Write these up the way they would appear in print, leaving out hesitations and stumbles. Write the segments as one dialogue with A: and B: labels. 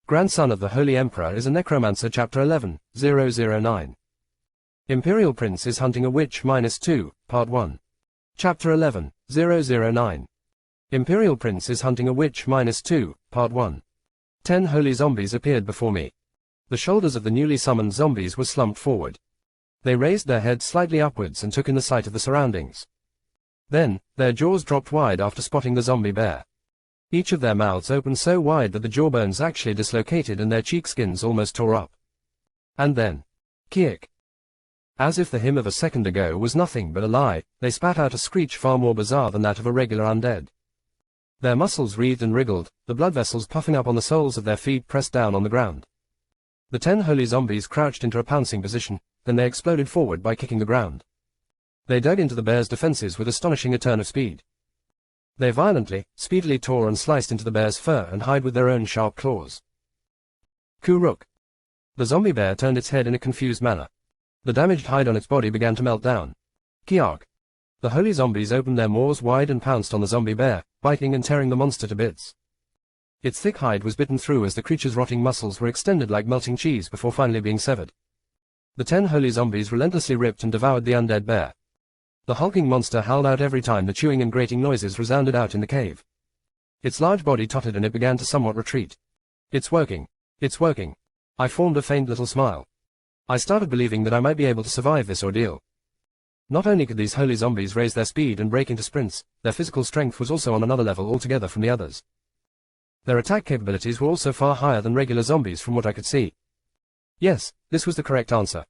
A: grandson of the Holy Emperor, is a Necromancer. Chapter 11, 009. Imperial Prince is hunting a witch -2, Part 1. Chapter 11, 009. Imperial Prince is hunting a witch -2, Part 1. 10 holy zombies appeared before me. The shoulders of the newly summoned zombies were slumped forward. They raised their heads slightly upwards and took in the sight of the surroundings. Then, their jaws dropped wide after spotting the zombie bear. Each of their mouths opened so wide that the jawbones actually dislocated and their cheek skins almost tore up. And then, kick. As if the hymn of a second ago was nothing but a lie, they spat out a screech far more bizarre than that of a regular undead. Their muscles wreathed and wriggled, the blood vessels puffing up on the soles of their feet pressed down on the ground. The 10 holy zombies crouched into a pouncing position, then they exploded forward by kicking the ground. They dug into the bear's defenses with astonishing a turn of speed. They speedily tore and sliced into the bear's fur and hide with their own sharp claws. Kuruk. The zombie bear turned its head in a confused manner. The damaged hide on its body began to melt down. Kiark. The holy zombies opened their maws wide and pounced on the zombie bear, biting and tearing the monster to bits. Its thick hide was bitten through as the creature's rotting muscles were extended like melting cheese before finally being severed. The 10 holy zombies relentlessly ripped and devoured the undead bear. The hulking monster howled out every time the chewing and grating noises resounded out in the cave. Its large body tottered and it began to somewhat retreat. It's working. It's working. I formed a faint little smile. I started believing that I might be able to survive this ordeal. Not only could these holy zombies raise their speed and break into sprints, their physical strength was also on another level altogether from the others. Their attack capabilities were also far higher than regular zombies from what I could see. Yes, this was the correct answer.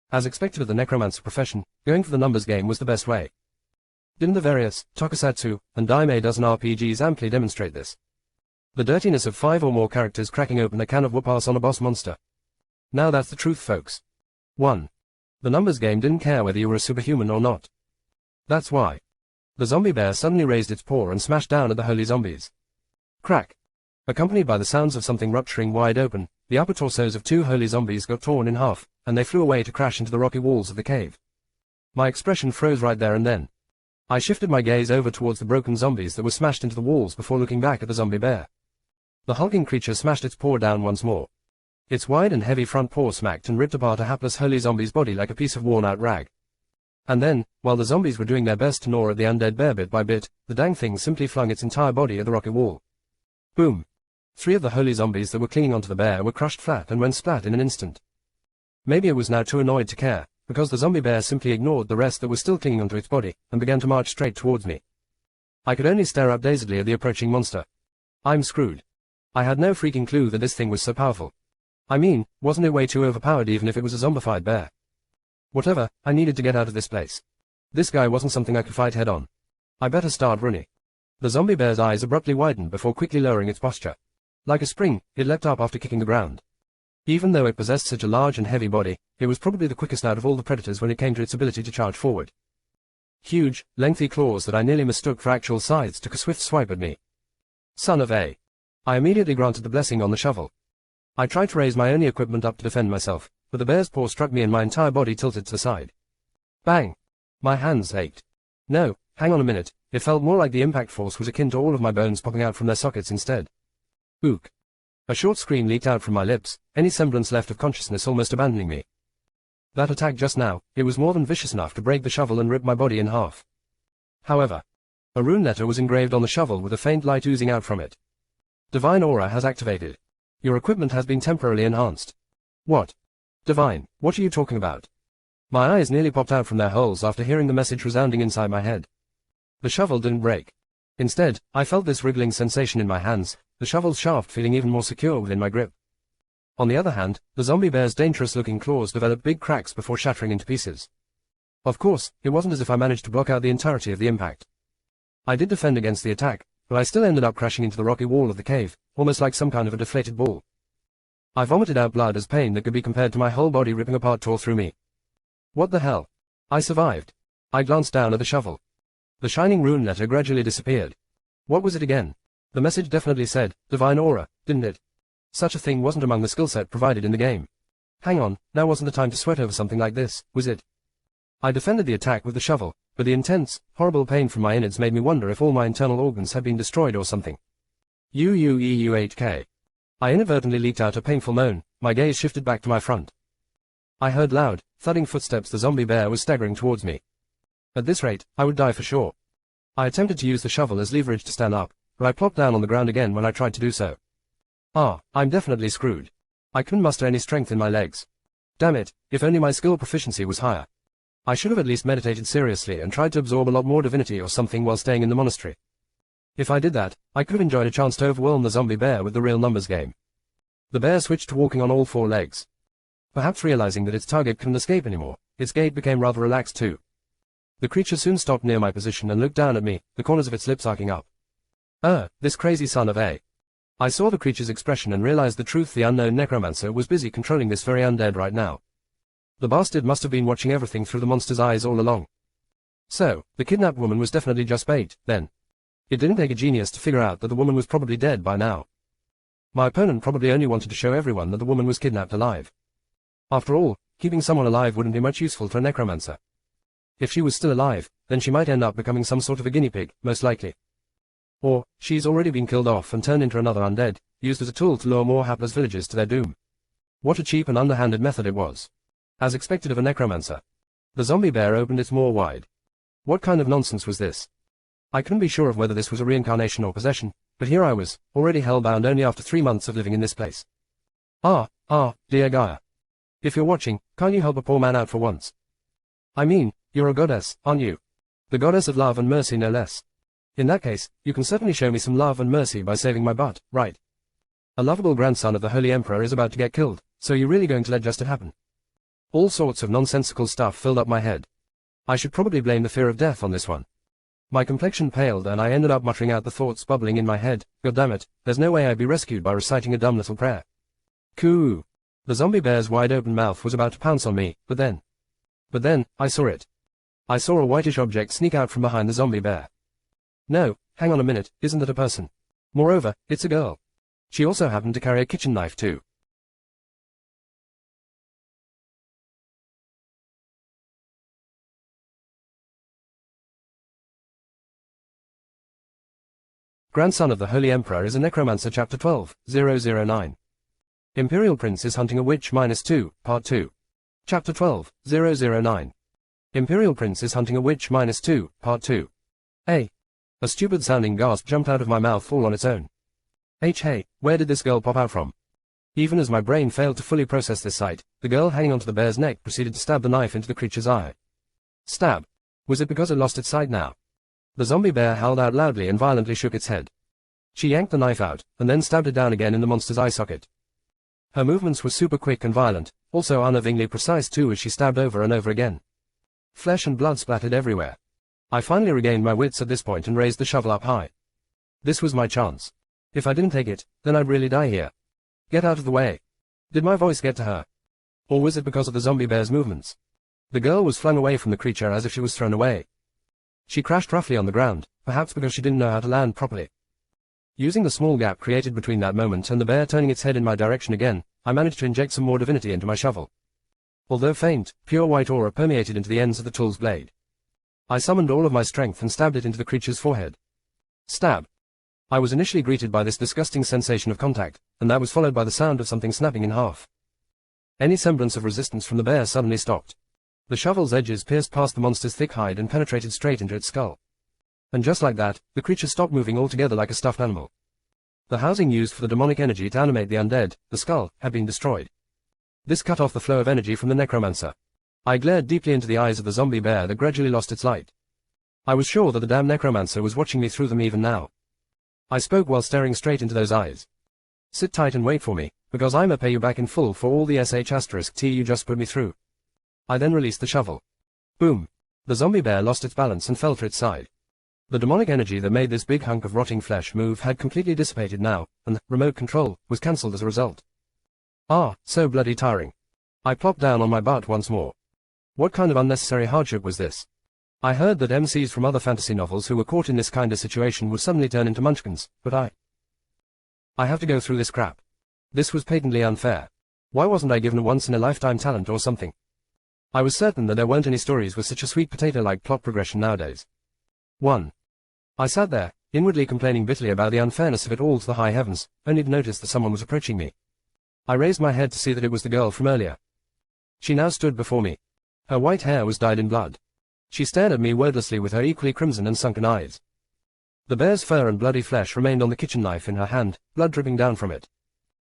A: As expected of the necromancer profession, going for the numbers game was the best way. Didn't the various tokusatsu and dime dozen RPGs amply demonstrate this? The dirtiness of 5 or more characters cracking open a can of whoop-ass on a boss monster. Now that's the truth, folks. 1. The numbers game didn't care whether you were a superhuman or not. That's why. The zombie bear suddenly raised its paw and smashed down at the holy zombies. Crack. Accompanied by the sounds of something rupturing wide open, the upper torsos of 2 holy zombies got torn in half, and they flew away to crash into the rocky walls of the cave. My expression froze right there and then. I shifted my gaze over towards the broken zombies that were smashed into the walls before looking back at the zombie bear. The hulking creature smashed its paw down once more. Its wide and heavy front paw smacked and ripped apart a hapless holy zombie's body like a piece of worn-out rag. And then, while the zombies were doing their best to gnaw at the undead bear bit by bit, the dang thing simply flung its entire body at the rocky wall. Boom. 3 of the holy zombies that were clinging onto the bear were crushed flat and went splat in an instant. Maybe it was now too annoyed to care, because the zombie bear simply ignored the rest that was still clinging onto its body, and began to march straight towards me. I could only stare up dazedly at the approaching monster. I'm screwed. I had no freaking clue that this thing was so powerful. I mean, wasn't it way too overpowered even if it was a zombified bear? Whatever, I needed to get out of this place. This guy wasn't something I could fight head on. I better start running. The zombie bear's eyes abruptly widened before quickly lowering its posture. Like a spring, it leapt up after kicking the ground. Even though it possessed such a large and heavy body, it was probably the quickest out of all the predators when it came to its ability to charge forward. Huge, lengthy claws that I nearly mistook for actual scythes took a swift swipe at me. Son of a. I immediately granted the blessing on the shovel. I tried to raise my only equipment up to defend myself, but the bear's paw struck me and my entire body tilted to the side. Bang! My hands ached. No, hang on a minute, it felt more like the impact force was akin to all of my bones popping out from their sockets instead. Ook. A short scream leaked out from my lips, any semblance left of consciousness almost abandoning me. That attack just now, it was more than vicious enough to break the shovel and rip my body in half. However, a rune letter was engraved on the shovel with a faint light oozing out from it. Divine Aura has activated. Your equipment has been temporarily enhanced. What? Divine, what are you talking about? My eyes nearly popped out from their holes after hearing the message resounding inside my head. The shovel didn't break. Instead, I felt this wriggling sensation in my hands, the shovel's shaft feeling even more secure within my grip. On the other hand, the zombie bear's dangerous-looking claws developed big cracks before shattering into pieces. Of course, it wasn't as if I managed to block out the entirety of the impact. I did defend against the attack, but I still ended up crashing into the rocky wall of the cave, almost like some kind of a deflated ball. I vomited out blood as pain that could be compared to my whole body ripping apart tore through me. What the hell? I survived. I glanced down at the shovel. The shining rune letter gradually disappeared. What was it again? The message definitely said, Divine Aura, didn't it? Such a thing wasn't among the skill set provided in the game. Hang on, now wasn't the time to sweat over something like this, was it? I defended the attack with the shovel, but the intense, horrible pain from my innards made me wonder if all my internal organs had been destroyed or something. UUEUHK. I inadvertently leaked out a painful moan, my gaze shifted back to my front. I heard loud, thudding footsteps. The zombie bear was staggering towards me. At this rate, I would die for sure. I attempted to use the shovel as leverage to stand up, but I plopped down on the ground again when I tried to do so. I'm definitely screwed. I couldn't muster any strength in my legs. Damn it, if only my skill proficiency was higher. I should have at least meditated seriously and tried to absorb a lot more divinity or something while staying in the monastery. If I did that, I could have enjoyed a chance to overwhelm the zombie bear with the real numbers game. The bear switched to walking on all four legs. Perhaps realizing that its target couldn't escape anymore, its gait became rather relaxed too. The creature soon stopped near my position and looked down at me, the corners of its lips arcing up. This crazy son of a. I saw the creature's expression and realized the truth. The unknown necromancer was busy controlling this very undead right now. The bastard must have been watching everything through the monster's eyes all along. So, the kidnapped woman was definitely just bait, then. It didn't take a genius to figure out that the woman was probably dead by now. My opponent probably only wanted to show everyone that the woman was kidnapped alive. After all, keeping someone alive wouldn't be much useful to a necromancer. If she was still alive, then she might end up becoming some sort of a guinea pig, most likely. Or, she's already been killed off and turned into another undead, used as a tool to lure more hapless villagers to their doom. What a cheap and underhanded method it was. As expected of a necromancer. The zombie bear opened its maw wide. What kind of nonsense was this? I couldn't be sure of whether this was a reincarnation or possession, but here I was, already hellbound only after 3 months of living in this place. Dear Gaia. If you're watching, can't you help a poor man out for once? I mean, you're a goddess, aren't you? The goddess of love and mercy no less. In that case, you can certainly show me some love and mercy by saving my butt, right? A lovable grandson of the Holy Emperor is about to get killed, so you're really going to let just it happen? All sorts of nonsensical stuff filled up my head. I should probably blame the fear of death on this one. My complexion paled and I ended up muttering out the thoughts bubbling in my head. God damn it, there's no way I'd be rescued by reciting a dumb little prayer. Coo! The zombie bear's wide open mouth was about to pounce on me, but then, I saw it. I saw a whitish object sneak out from behind the zombie bear. No, hang on a minute, isn't that a person? Moreover, it's a girl. She also happened to carry a kitchen knife too. Grandson of the Holy Emperor is a Necromancer Chapter 12, 009. Imperial Prince is hunting a witch -2, Part 2. Chapter 12, 009. Imperial Prince is hunting a witch -2, Part 2. A stupid-sounding gasp jumped out of my mouth all on its own. Hey, where did this girl pop out from? Even as my brain failed to fully process this sight, the girl hanging onto the bear's neck proceeded to stab the knife into the creature's eye. Stab. Was it because it lost its sight now? The zombie bear howled out loudly and violently shook its head. She yanked the knife out, and then stabbed it down again in the monster's eye socket. Her movements were super quick and violent, also unnervingly precise too as she stabbed over and over again. Flesh and blood splattered everywhere. I finally regained my wits at this point and raised the shovel up high. This was my chance. If I didn't take it, then I'd really die here. Get out of the way. Did my voice get to her? Or was it because of the zombie bear's movements? The girl was flung away from the creature as if she was thrown away. She crashed roughly on the ground, perhaps because she didn't know how to land properly. Using the small gap created between that moment and the bear turning its head in my direction again, I managed to inject some more divinity into my shovel. Although faint, pure white aura permeated into the ends of the tool's blade. I summoned all of my strength and stabbed it into the creature's forehead. Stab. I was initially greeted by this disgusting sensation of contact, and that was followed by the sound of something snapping in half. Any semblance of resistance from the bear suddenly stopped. The shovel's edges pierced past the monster's thick hide and penetrated straight into its skull. And just like that, the creature stopped moving altogether like a stuffed animal. The housing used for the demonic energy to animate the undead, the skull, had been destroyed. This cut off the flow of energy from the necromancer. I glared deeply into the eyes of the zombie bear that gradually lost its light. I was sure that the damn necromancer was watching me through them even now. I spoke while staring straight into those eyes. Sit tight and wait for me, because I'ma pay you back in full for all the *T you just put me through. I then released the shovel. Boom. The zombie bear lost its balance and fell to its side. The demonic energy that made this big hunk of rotting flesh move had completely dissipated now, and the remote control was cancelled as a result. So bloody tiring. I plopped down on my butt once more. What kind of unnecessary hardship was this? I heard that MCs from other fantasy novels who were caught in this kind of situation would suddenly turn into munchkins, but I have to go through this crap. This was patently unfair. Why wasn't I given a once-in-a-lifetime talent or something? I was certain that there weren't any stories with such a sweet potato-like plot progression nowadays. 1. I sat there, inwardly complaining bitterly about the unfairness of it all to the high heavens, only to notice that someone was approaching me. I raised my head to see that it was the girl from earlier. She now stood before me. Her white hair was dyed in blood. She stared at me wordlessly with her equally crimson and sunken eyes. The bear's fur and bloody flesh remained on the kitchen knife in her hand, blood dripping down from it.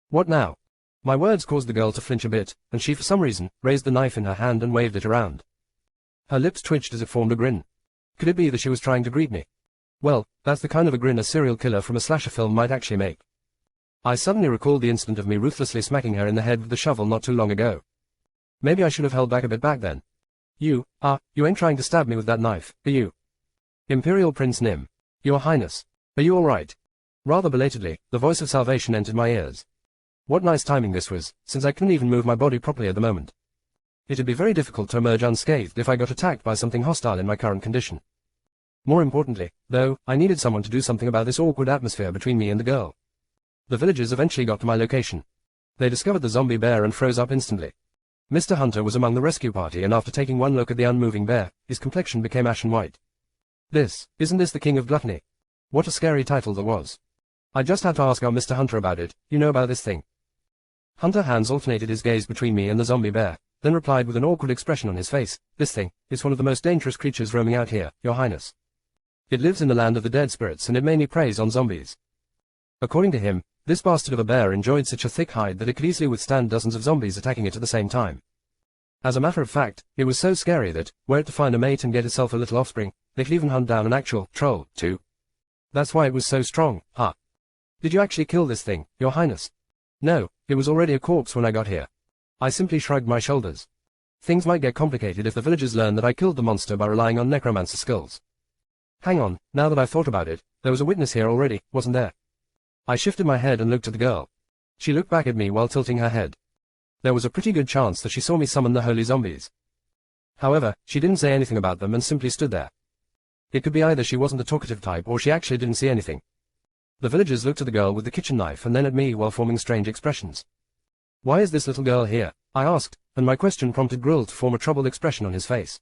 A: What now? My words caused the girl to flinch a bit, and she for some reason raised the knife in her hand and waved it around. Her lips twitched as it formed a grin. Could it be that she was trying to greet me? Well, that's the kind of a grin a serial killer from a slasher film might actually make. I suddenly recalled the incident of me ruthlessly smacking her in the head with the shovel not too long ago. Maybe I should have held back a bit back then. You ain't trying to stab me with that knife, are you? Imperial Prince Nim. Your Highness. Are you all right? Rather belatedly, the voice of salvation entered my ears. What nice timing this was, since I couldn't even move my body properly at the moment. It'd be very difficult to emerge unscathed if I got attacked by something hostile in my current condition. More importantly, though, I needed someone to do something about this awkward atmosphere between me and the girl. The villagers eventually got to my location. They discovered the zombie bear and froze up instantly. Mr. Hunter was among the rescue party, and after taking one look at the unmoving bear, his complexion became ashen white. Isn't this the King of Gluttony? What a scary title that was. I just had to ask our Mr. Hunter about it. You know about this thing? Hunter Hans alternated his gaze between me and the zombie bear, then replied with an awkward expression on his face, "This thing is one of the most dangerous creatures roaming out here, Your Highness. It lives in the land of the dead spirits, and it mainly preys on zombies. According to him, this bastard of a bear enjoyed such a thick hide that it could easily withstand dozens of zombies attacking it at the same time. As a matter of fact, it was so scary that, were it to find a mate and get itself a little offspring, they could even hunt down an actual troll, too. That's why it was so strong, huh? Did you actually kill this thing, Your Highness?" "No, it was already a corpse when I got here." I simply shrugged my shoulders. Things might get complicated if the villagers learn that I killed the monster by relying on necromancer skills. Hang on, now that I've thought about it, there was a witness here already, wasn't there? I shifted my head and looked at the girl. She looked back at me while tilting her head. There was a pretty good chance that she saw me summon the holy zombies. However, she didn't say anything about them and simply stood there. It could be either she wasn't the talkative type or she actually didn't see anything. The villagers looked at the girl with the kitchen knife and then at me while forming strange expressions. "Why is this little girl here?" I asked, and my question prompted Grill to form a troubled expression on his face.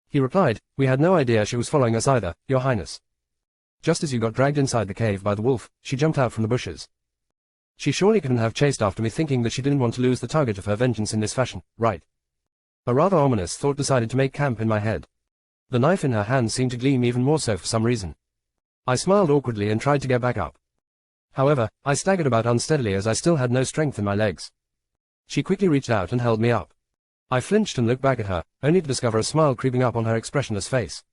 A: He replied, "We had no idea she was following us either, Your Highness. Just as you got dragged inside the cave by the wolf, she jumped out from the bushes. She surely couldn't have chased after me thinking that she didn't want to lose the target of her vengeance in this fashion, right?" A rather ominous thought decided to make camp in my head. The knife in her hand seemed to gleam even more so for some reason. I smiled awkwardly and tried to get back up. However, I staggered about unsteadily as I still had no strength in my legs. She quickly reached out and held me up. I flinched and looked back at her, only to discover a smile creeping up on her expressionless face.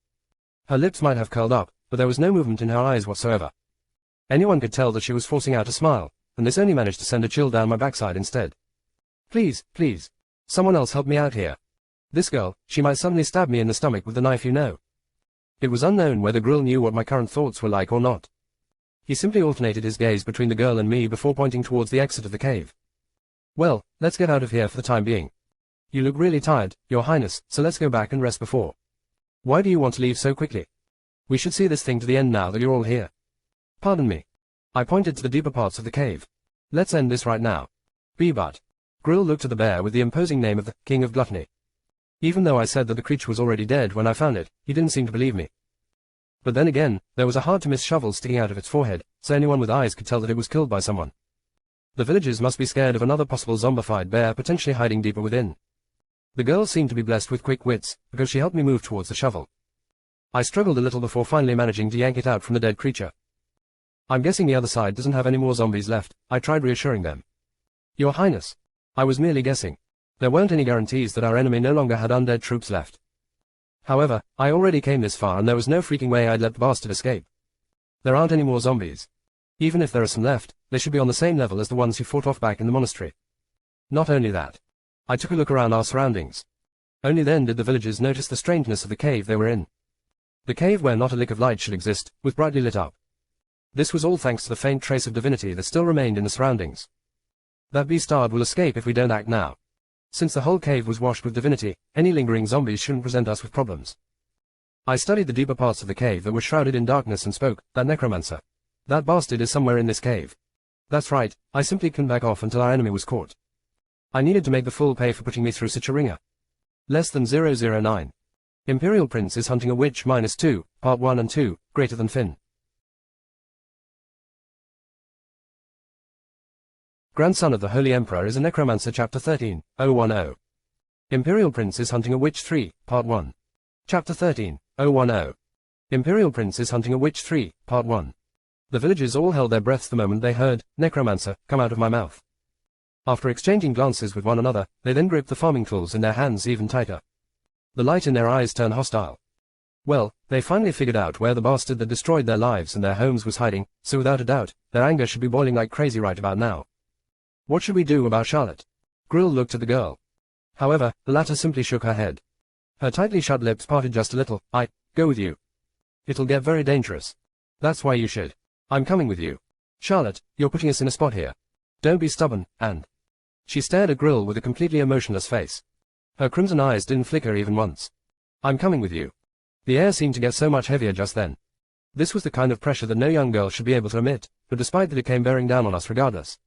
A: Her lips might have curled up, but there was no movement in her eyes whatsoever. Anyone could tell that she was forcing out a smile, and this only managed to send a chill down my backside instead. Please, someone else help me out here. This girl, she might suddenly stab me in the stomach with the knife, you know." It was unknown whether Grill knew what my current thoughts were like or not. He simply alternated his gaze between the girl and me before pointing towards the exit of the cave. "Well, let's get out of here for the time being. You look really tired, Your Highness, so let's go back and rest before. Why do you want to leave so quickly? We should see this thing to the end now that you're all here." "Pardon me." I pointed to the deeper parts of the cave. "Let's end this right now." But. Grill looked at the bear with the imposing name of the King of Gluttony. Even though I said that the creature was already dead when I found it, he didn't seem to believe me. But then again, there was a hard-to-miss shovel sticking out of its forehead, so anyone with eyes could tell that it was killed by someone. The villagers must be scared of another possible zombified bear potentially hiding deeper within. The girl seemed to be blessed with quick wits, because she helped me move towards the shovel. I struggled a little before finally managing to yank it out from the dead creature. "I'm guessing the other side doesn't have any more zombies left," I tried reassuring them. "Your Highness. I was merely guessing. There weren't any guarantees that our enemy no longer had undead troops left. However, I already came this far and there was no freaking way I'd let the bastard escape. There aren't any more zombies. Even if there are some left, they should be on the same level as the ones who fought off back in the monastery. Not only that. I took a look around our surroundings. Only then did the villagers notice the strangeness of the cave they were in. The cave where not a lick of light should exist, was brightly lit up. This was all thanks to the faint trace of divinity that still remained in the surroundings. That beastard will escape if we don't act now. Since the whole cave was washed with divinity, any lingering zombies shouldn't present us with problems. I studied the deeper parts of the cave that were shrouded in darkness and spoke, "That necromancer. That bastard is somewhere in this cave." That's right, I simply couldn't back off until our enemy was caught. I needed to make the full pay for putting me through such a ringer. Less than 009. Imperial Prince is hunting a witch -2, Part 1 and 2, greater than Finn. Grandson of the Holy Emperor is a Necromancer Chapter 13, 010. Imperial Prince is hunting a witch 3, Part 1. Chapter 13, 010. Imperial Prince is hunting a witch 3, Part 1. The villagers all held their breaths the moment they heard, "Necromancer, come out of my mouth." After exchanging glances with one another, they then gripped the farming tools in their hands even tighter. The light in their eyes turned hostile. Well, they finally figured out where the bastard that destroyed their lives and their homes was hiding, so without a doubt, their anger should be boiling like crazy right about now. What should we do about Charlotte? Grill looked at the girl. However, the latter simply shook her head. Her tightly shut lips parted just a little. "I go with you. It'll get very dangerous. That's why you should. I'm coming with you. Charlotte, you're putting us in a spot here. Don't be stubborn, and..." She stared at Grill with a completely emotionless face. Her crimson eyes didn't flicker even once. "I'm coming with you." The air seemed to get so much heavier just then. This was the kind of pressure that no young girl should be able to emit, but despite that it came bearing down on us regardless.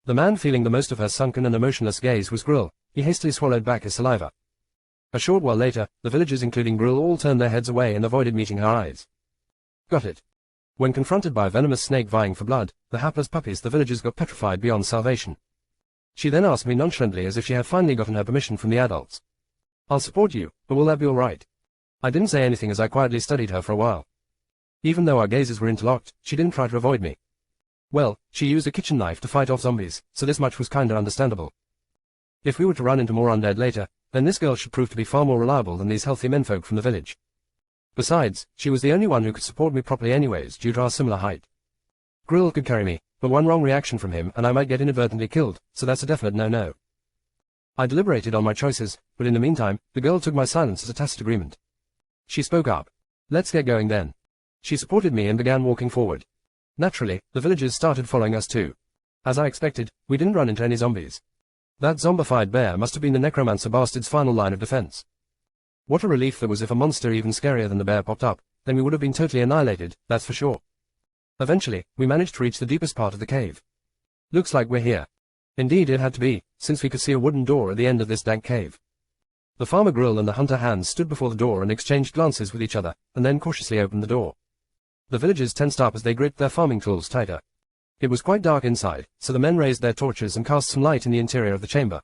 A: The man feeling the most of her sunken and emotionless gaze was Grill. He hastily swallowed back his saliva. A short while later, the villagers including Grill all turned their heads away and avoided meeting her eyes. Got it. When confronted by a venomous snake vying for blood, the hapless puppies the villagers got petrified beyond salvation. She then asked me nonchalantly as if she had finally gotten her permission from the adults. "I'll support you, but will that be alright?" I didn't say anything as I quietly studied her for a while. Even though our gazes were interlocked, she didn't try to avoid me. Well, she used a kitchen knife to fight off zombies, so this much was kinda understandable. If we were to run into more undead later, then this girl should prove to be far more reliable than these healthy menfolk from the village. Besides, she was the only one who could support me properly anyways due to our similar height. Grill could carry me, but one wrong reaction from him and I might get inadvertently killed, so that's a definite no-no. I deliberated on my choices, but in the meantime, the girl took my silence as a tacit agreement. She spoke up. "Let's get going then." She supported me and began walking forward. Naturally, the villagers started following us too. As I expected, we didn't run into any zombies. That zombified bear must have been the Necromancer bastard's final line of defense. What a relief that was if a monster even scarier than the bear popped up, then we would have been totally annihilated, that's for sure. Eventually, we managed to reach the deepest part of the cave. "Looks like we're here." Indeed it had to be, since we could see a wooden door at the end of this dank cave. The farmer Grill and the hunter Hans stood before the door and exchanged glances with each other, and then cautiously opened the door. The villagers tensed up as they gripped their farming tools tighter. It was quite dark inside, so the men raised their torches and cast some light in the interior of the chamber.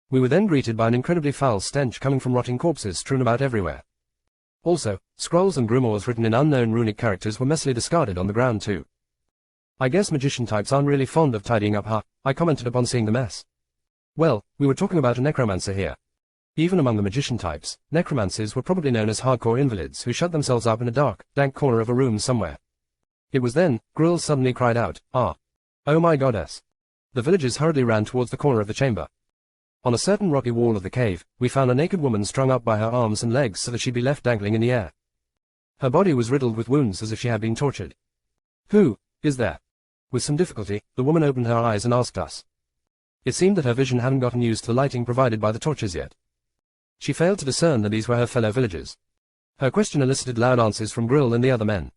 A: We were then greeted by an incredibly foul stench coming from rotting corpses strewn about everywhere. Also, scrolls and grimoires written in unknown runic characters were messily discarded on the ground too. "I guess magician types aren't really fond of tidying up, huh?" I commented upon seeing the mess. Well, we were talking about a necromancer here. Even among the magician types, necromancers were probably known as hardcore invalids who shut themselves up in a dark, dank corner of a room somewhere. It was then, Grill suddenly cried out, "Ah! Oh my goddess!" The villagers hurriedly ran towards the corner of the chamber. On a certain rocky wall of the cave, we found a naked woman strung up by her arms and legs so that she'd be left dangling in the air. Her body was riddled with wounds as if she had been tortured. "Who is there?" With some difficulty, the woman opened her eyes and asked us. It seemed that her vision hadn't gotten used to the lighting provided by the torches yet. She failed to discern that these were her fellow villagers. Her question elicited loud answers from Grill and the other men.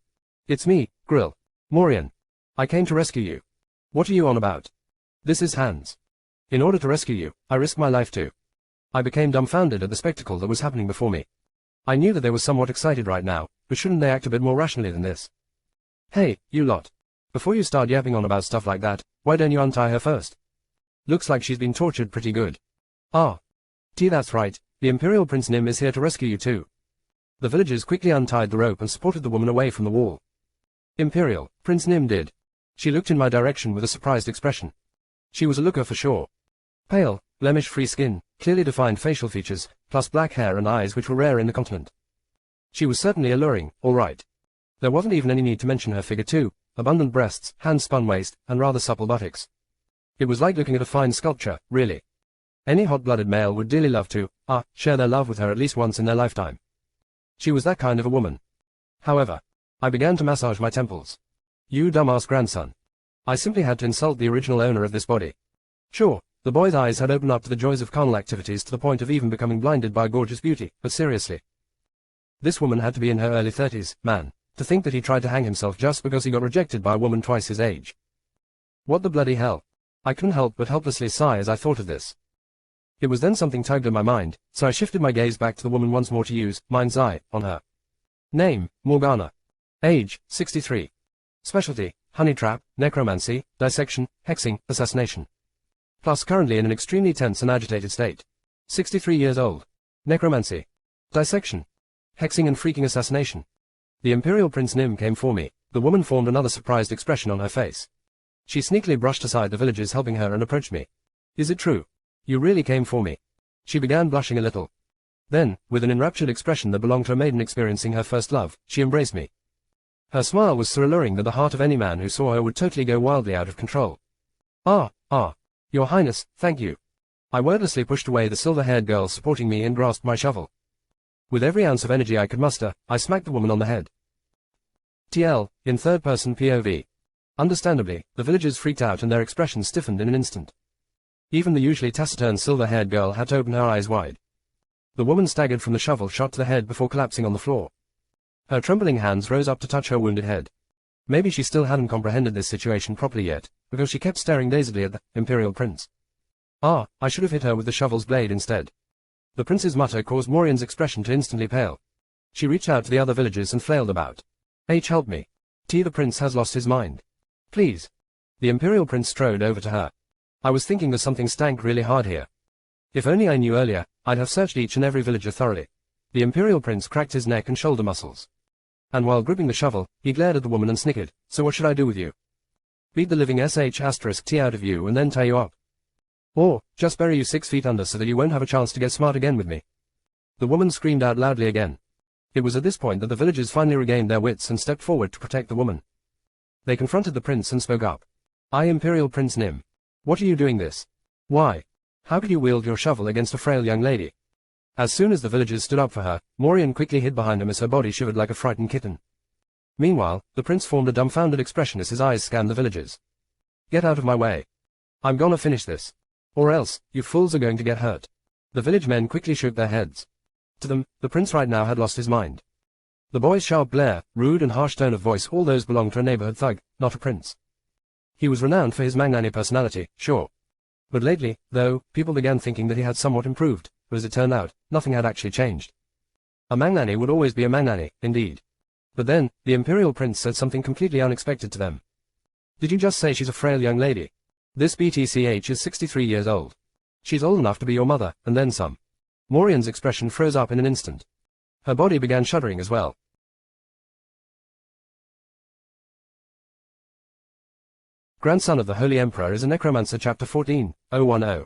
A: "It's me, Grill. Morian. I came to rescue you." "What are you on about?" "This is Hans. In order to rescue you, I risked my life too." I became dumbfounded at the spectacle that was happening before me. I knew that they were somewhat excited right now, but shouldn't they act a bit more rationally than this? "Hey, you lot. Before you start yapping on about stuff like that, why don't you untie her first? Looks like she's been tortured pretty good." "Ah. That's right. The Imperial Prince Nim is here to rescue you too." The villagers quickly untied the rope and supported the woman away from the wall. "Imperial Prince Nim did." She looked in my direction with a surprised expression. She was a looker for sure. Pale, blemish-free skin, clearly defined facial features, plus black hair and eyes which were rare in the continent. She was certainly alluring, all right. There wasn't even any need to mention her figure too, abundant breasts, hand-spun waist, and rather supple buttocks. It was like looking at a fine sculpture, really. Any hot-blooded male would dearly love to, share their love with her at least once in their lifetime. She was that kind of a woman. However, I began to massage my temples. "You dumbass grandson." I simply had to insult the original owner of this body. Sure, the boy's eyes had opened up to the joys of carnal activities to the point of even becoming blinded by gorgeous beauty, but seriously. This woman had to be in her early 30s, man, to think that he tried to hang himself just because he got rejected by a woman twice his age. What the bloody hell? I couldn't help but helplessly sigh as I thought of this. It was then something tugged at my mind, so I shifted my gaze back to the woman once more to use mind's eye on her. Name, Morgana. Age, 63. Specialty, honey trap, necromancy, dissection, hexing, assassination. Plus currently in an extremely tense and agitated state. 63 years old. Necromancy. Dissection. Hexing and freaking assassination. The Imperial Prince Nim came for me. The woman formed another surprised expression on her face. She sneakily brushed aside the villagers helping her and approached me. Is it true? You really came for me? She began blushing a little. Then, with an enraptured expression that belonged to a maiden experiencing her first love, she embraced me. Her smile was so alluring that the heart of any man who saw her would totally go wildly out of control. Your Highness, thank you. I wordlessly pushed away the silver-haired girl supporting me and grasped my shovel. With every ounce of energy I could muster, I smacked the woman on the head. TL, in third-person POV. Understandably, the villagers freaked out and their expressions stiffened in an instant. Even the usually taciturn silver-haired girl had to open her eyes wide. The woman staggered from the shovel shot to the head before collapsing on the floor. Her trembling hands rose up to touch her wounded head. Maybe she still hadn't comprehended this situation properly yet, because she kept staring dazedly at the Imperial Prince. I should have hit her with the shovel's blade instead. The prince's mutter caused Morian's expression to instantly pale. She reached out to the other villagers and flailed about. Help me. The prince has lost his mind. Please. The Imperial Prince strode over to her. I was thinking that something stank really hard here. If only I knew earlier, I'd have searched each and every villager thoroughly. The Imperial Prince cracked his neck and shoulder muscles. And while gripping the shovel, he glared at the woman and snickered. So what should I do with you? Beat the living *T out of you and then tie you up. Or, just bury you 6 feet under so that you won't have a chance to get smart again with me. The woman screamed out loudly again. It was at this point that the villagers finally regained their wits and stepped forward to protect the woman. They confronted the prince and spoke up. Imperial Prince Nim. What are you doing this? Why? How could you wield your shovel against a frail young lady? As soon as the villagers stood up for her, Morian quickly hid behind him as her body shivered like a frightened kitten. Meanwhile, the prince formed a dumbfounded expression as his eyes scanned the villagers. Get out of my way. I'm gonna finish this. Or else, you fools are going to get hurt. The village men quickly shook their heads. To them, the prince right now had lost his mind. The boy's sharp glare, rude and harsh tone of voice, all those belonged to a neighborhood thug, not a prince. He was renowned for his magnanimous personality, sure. But lately, though, people began thinking that he had somewhat improved, but as it turned out, nothing had actually changed. A magnanimous would always be a magnanimous, indeed. But then, the Imperial Prince said something completely unexpected to them. Did you just say she's a frail young lady? This BTCH is 63 years old. She's old enough to be your mother, and then some. Morian's expression froze up in an instant. Her body began shuddering as well. Grandson of the Holy Emperor is a Necromancer Chapter 14:010.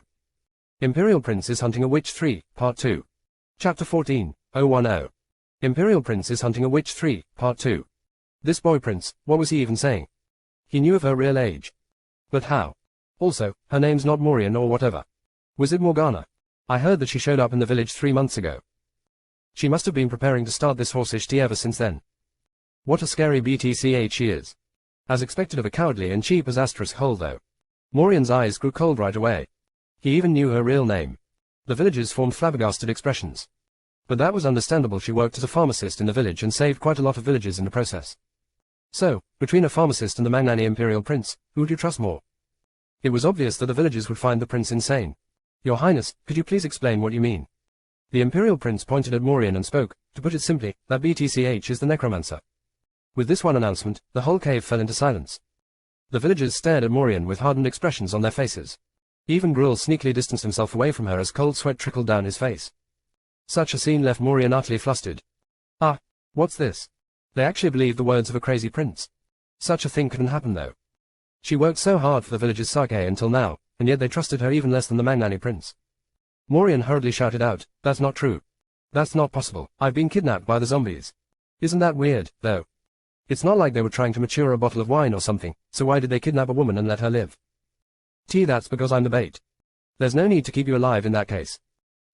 A: Imperial Prince is hunting a witch 3, Part 2. Chapter 14:010. Imperial Prince is hunting a witch 3, Part 2. This boy prince, what was he even saying? He knew of her real age. But how? Also, her name's not Morian or whatever. Was it Morgana? I heard that she showed up in the village 3 months ago. She must have been preparing to start this horsish tea ever since then. What a scary BTCH she is. As expected of a cowardly and cheap as *hole though. Morian's eyes grew cold right away. He even knew her real name. The villagers formed flabbergasted expressions. But that was understandable. She worked as a pharmacist in the village and saved quite a lot of villagers in the process. So, between a pharmacist and the magnanimous Imperial Prince, who would you trust more? It was obvious that the villagers would find the prince insane. Your Highness, could you please explain what you mean? The Imperial Prince pointed at Morian and spoke. To put it simply, that BTCH is the Necromancer. With this one announcement, the whole cave fell into silence. The villagers stared at Morian with hardened expressions on their faces. Even Gruel sneakily distanced himself away from her as cold sweat trickled down his face. Such a scene left Morian utterly flustered. What's this? They actually believed the words of a crazy prince. Such a thing couldn't happen though. She worked so hard for the villagers' sake until now, and yet they trusted her even less than the magnanimous prince. Morian hurriedly shouted out, "That's not true. That's not possible. I've been kidnapped by the zombies. Isn't that weird, though? It's not like they were trying to mature a bottle of wine or something, so why did they kidnap a woman and let her live? That's because I'm the bait. There's no need to keep you alive in that case.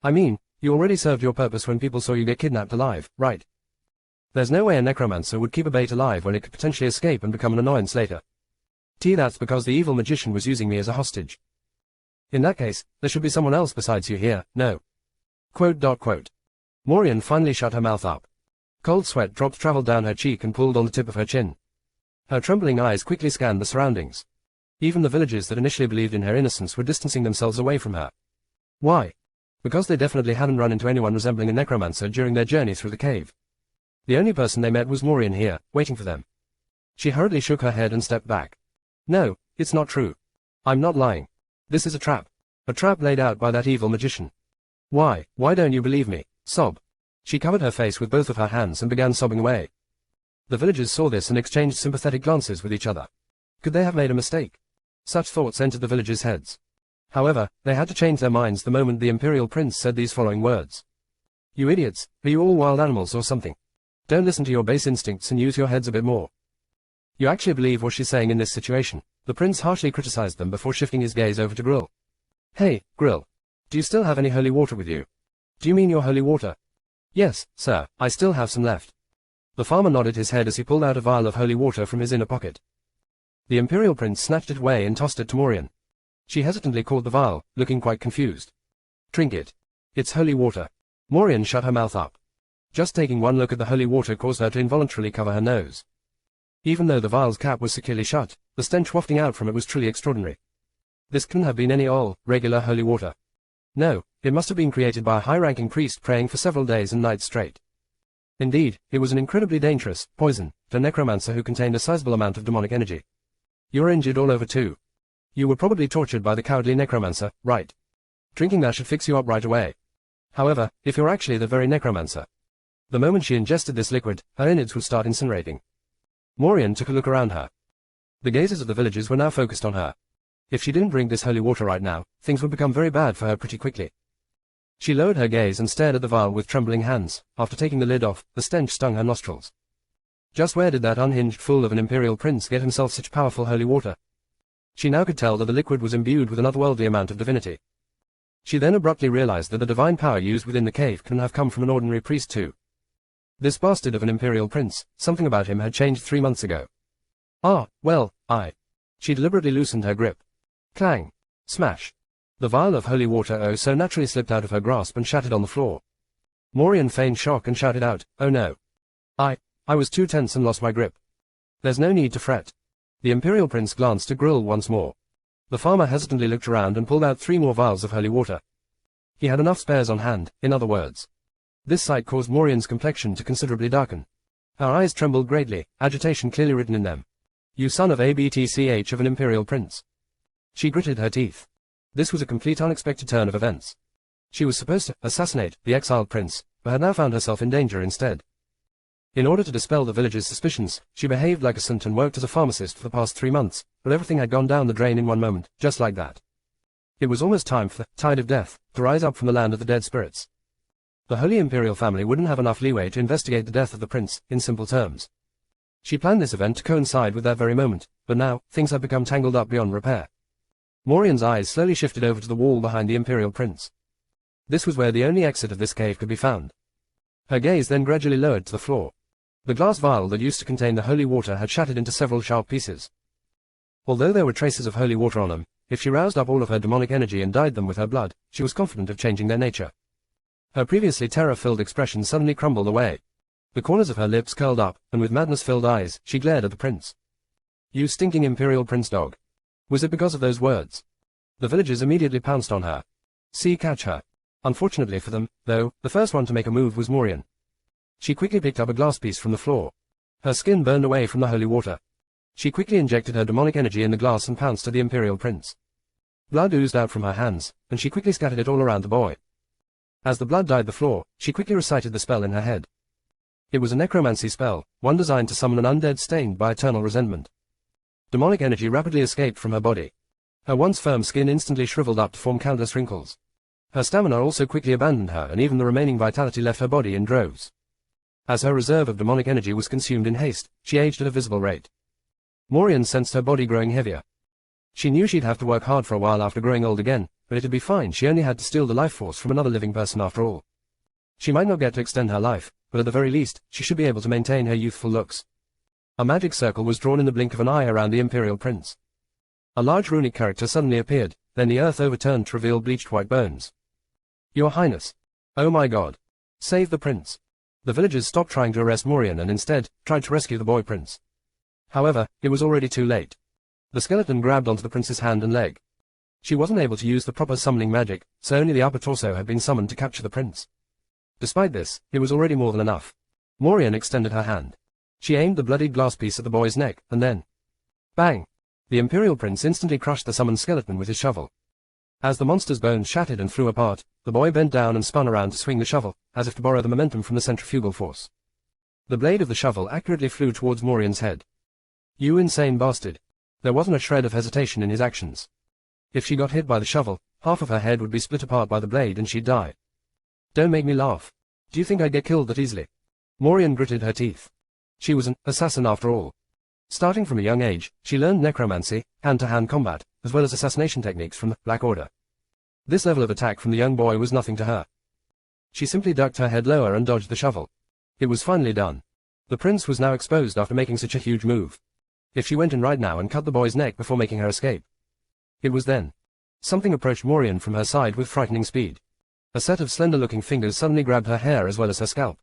A: I mean, you already served your purpose when people saw you get kidnapped alive, right? There's no way a necromancer would keep a bait alive when it could potentially escape and become an annoyance later. That's because the evil magician was using me as a hostage. In that case, there should be someone else besides you here, no. Quote. Morian finally shut her mouth up. Cold sweat drops traveled down her cheek and pooled on the tip of her chin. Her trembling eyes quickly scanned the surroundings. Even the villagers that initially believed in her innocence were distancing themselves away from her. Why? Because they definitely hadn't run into anyone resembling a necromancer during their journey through the cave. The only person they met was Morian here, waiting for them. She hurriedly shook her head and stepped back. No, it's not true. I'm not lying. This is a trap. A trap laid out by that evil magician. Why don't you believe me? Sob. She covered her face with both of her hands and began sobbing away. The villagers saw this and exchanged sympathetic glances with each other. Could they have made a mistake? Such thoughts entered the villagers' heads. However, they had to change their minds the moment the Imperial Prince said these following words. You idiots, are you all wild animals or something? Don't listen to your base instincts and use your heads a bit more. You actually believe what she's saying in this situation. The prince harshly criticized them before shifting his gaze over to Grill. Hey, Grill. Do you still have any holy water with you? Do you mean your holy water? Yes, sir, I still have some left. The farmer nodded his head as he pulled out a vial of holy water from his inner pocket. The Imperial Prince snatched it away and tossed it to Morian. She hesitantly caught the vial, looking quite confused. Drink it. It's holy water. Morian shut her mouth up. Just taking one look at the holy water caused her to involuntarily cover her nose. Even though the vial's cap was securely shut, the stench wafting out from it was truly extraordinary. This couldn't have been any regular holy water. No, it must have been created by a high-ranking priest praying for several days and nights straight. Indeed, it was an incredibly dangerous poison for a necromancer who contained a sizable amount of demonic energy. You were injured all over too. You were probably tortured by the cowardly necromancer, right? Drinking that should fix you up right away. However, if you're actually the very necromancer. The moment she ingested this liquid, her innards would start incinerating. Morian took a look around her. The gazes of the villagers were now focused on her. If she didn't drink this holy water right now, things would become very bad for her pretty quickly. She lowered her gaze and stared at the vial with trembling hands. After taking the lid off, the stench stung her nostrils. Just where did that unhinged fool of an Imperial Prince get himself such powerful holy water? She now could tell that the liquid was imbued with an otherworldly amount of divinity. She then abruptly realized that the divine power used within the cave couldn't have come from an ordinary priest too. This bastard of an Imperial Prince, something about him had changed 3 months ago. She deliberately loosened her grip. Clang! Smash! The vial of holy water so naturally slipped out of her grasp and shattered on the floor. Morian feigned shock and shouted out, oh no. I was too tense and lost my grip. There's no need to fret. The Imperial Prince glanced at Grill once more. The farmer hesitantly looked around and pulled out 3 more vials of holy water. He had enough spares on hand, in other words. This sight caused Morian's complexion to considerably darken. Her eyes trembled greatly, agitation clearly written in them. You son of a BTCH of an Imperial Prince. She gritted her teeth. This was a complete unexpected turn of events. She was supposed to assassinate the exiled prince, but had now found herself in danger instead. In order to dispel the villagers' suspicions, she behaved like a saint and worked as a pharmacist for the past 3 months, but everything had gone down the drain in one moment, just like that. It was almost time for the tide of death to rise up from the land of the dead spirits. The Holy Imperial family wouldn't have enough leeway to investigate the death of the prince, in simple terms. She planned this event to coincide with that very moment, but now, things had become tangled up beyond repair. Morian's eyes slowly shifted over to the wall behind the Imperial Prince. This was where the only exit of this cave could be found. Her gaze then gradually lowered to the floor. The glass vial that used to contain the holy water had shattered into several sharp pieces. Although there were traces of holy water on them, if she roused up all of her demonic energy and dyed them with her blood, she was confident of changing their nature. Her previously terror-filled expression suddenly crumbled away. The corners of her lips curled up, and with madness-filled eyes, she glared at the prince. You stinking Imperial Prince dog. Was it because of those words? The villagers immediately pounced on her. See, catch her. Unfortunately for them, though, the first one to make a move was Morian. She quickly picked up a glass piece from the floor. Her skin burned away from the holy water. She quickly injected her demonic energy in the glass and pounced at the Imperial Prince. Blood oozed out from her hands, and she quickly scattered it all around the boy. As the blood dyed the floor, she quickly recited the spell in her head. It was a necromancy spell, one designed to summon an undead stained by eternal resentment. Demonic energy rapidly escaped from her body. Her once firm skin instantly shriveled up to form countless wrinkles. Her stamina also quickly abandoned her, and even the remaining vitality left her body in droves. As her reserve of demonic energy was consumed in haste, she aged at a visible rate. Morian sensed her body growing heavier. She knew she'd have to work hard for a while after growing old again, but it'd be fine. She only had to steal the life force from another living person after all. She might not get to extend her life, but at the very least, she should be able to maintain her youthful looks. A magic circle was drawn in the blink of an eye around the Imperial Prince. A large runic character suddenly appeared, then the earth overturned to reveal bleached white bones. Your Highness. Oh my God. Save the prince. The villagers stopped trying to arrest Morian and instead, tried to rescue the boy prince. However, it was already too late. The skeleton grabbed onto the prince's hand and leg. She wasn't able to use the proper summoning magic, so only the upper torso had been summoned to capture the prince. Despite this, it was already more than enough. Morian extended her hand. She aimed the bloodied glass piece at the boy's neck, and then... bang! The Imperial Prince instantly crushed the summoned skeleton with his shovel. As the monster's bones shattered and flew apart, the boy bent down and spun around to swing the shovel, as if to borrow the momentum from the centrifugal force. The blade of the shovel accurately flew towards Morian's head. You insane bastard. There wasn't a shred of hesitation in his actions. If she got hit by the shovel, half of her head would be split apart by the blade and she'd die. Don't make me laugh. Do you think I'd get killed that easily? Morian gritted her teeth. She was an assassin after all. Starting from a young age, she learned necromancy, hand-to-hand combat, as well as assassination techniques from the Black Order. This level of attack from the young boy was nothing to her. She simply ducked her head lower and dodged the shovel. It was finally done. The prince was now exposed after making such a huge move. If she went in right now and cut the boy's neck before making her escape. It was then. Something approached Morian from her side with frightening speed. A set of slender-looking fingers suddenly grabbed her hair as well as her scalp.